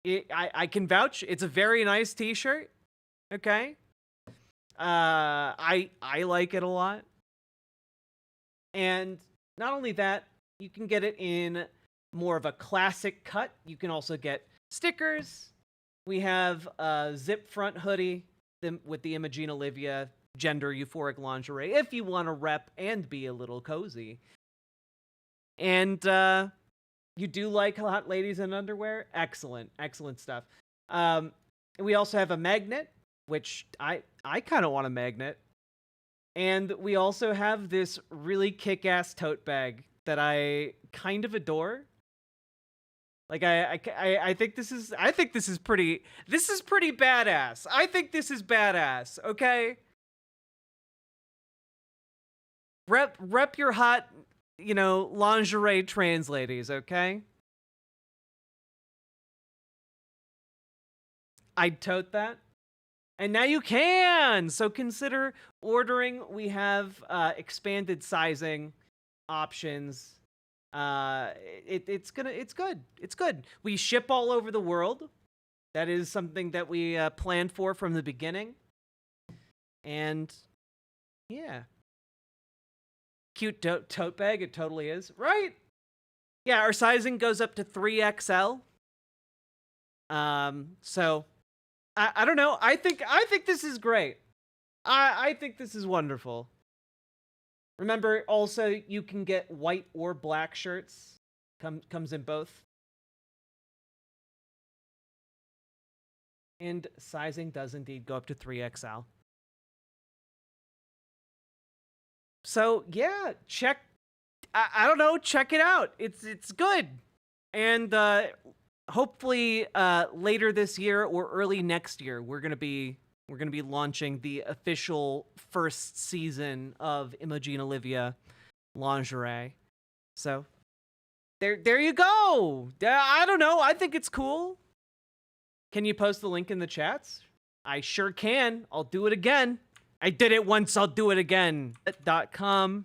I can vouch, it's a very nice t-shirt. Okay. I like it a lot. And not only that, you can get it in more of a classic cut. You can also get stickers. We have a zip front hoodie with the Imogene Olivia gender euphoric lingerie if you want to rep and be a little cozy. And you do like hot ladies in underwear? Excellent stuff. We also have a magnet, which I kind of want a magnet. And we also have this really kick-ass tote bag that I kind of adore. Like I think this is pretty badass. I think this is badass, okay? Rep your hot, lingerie trans ladies, okay? I'd tote that. And now you can! So consider ordering. We have expanded sizing options. It's good. We ship all over the world. That is something that we planned for from the beginning. And yeah. Cute tote bag, it totally is. Right? Yeah, our sizing goes up to 3XL. So I don't know. I think this is great. I think this is wonderful. Remember, also, you can get white or black shirts. Comes in both. And sizing does indeed go up to 3XL. So, yeah, check it out. It's good. And hopefully later this year or early next year, we're gonna be launching the official first season of Imogene Olivia lingerie. So there you go. I don't know. I think it's cool. Can you post the link in the chats? I sure can. I'll do it again. I did it once. I'll do it again. .com.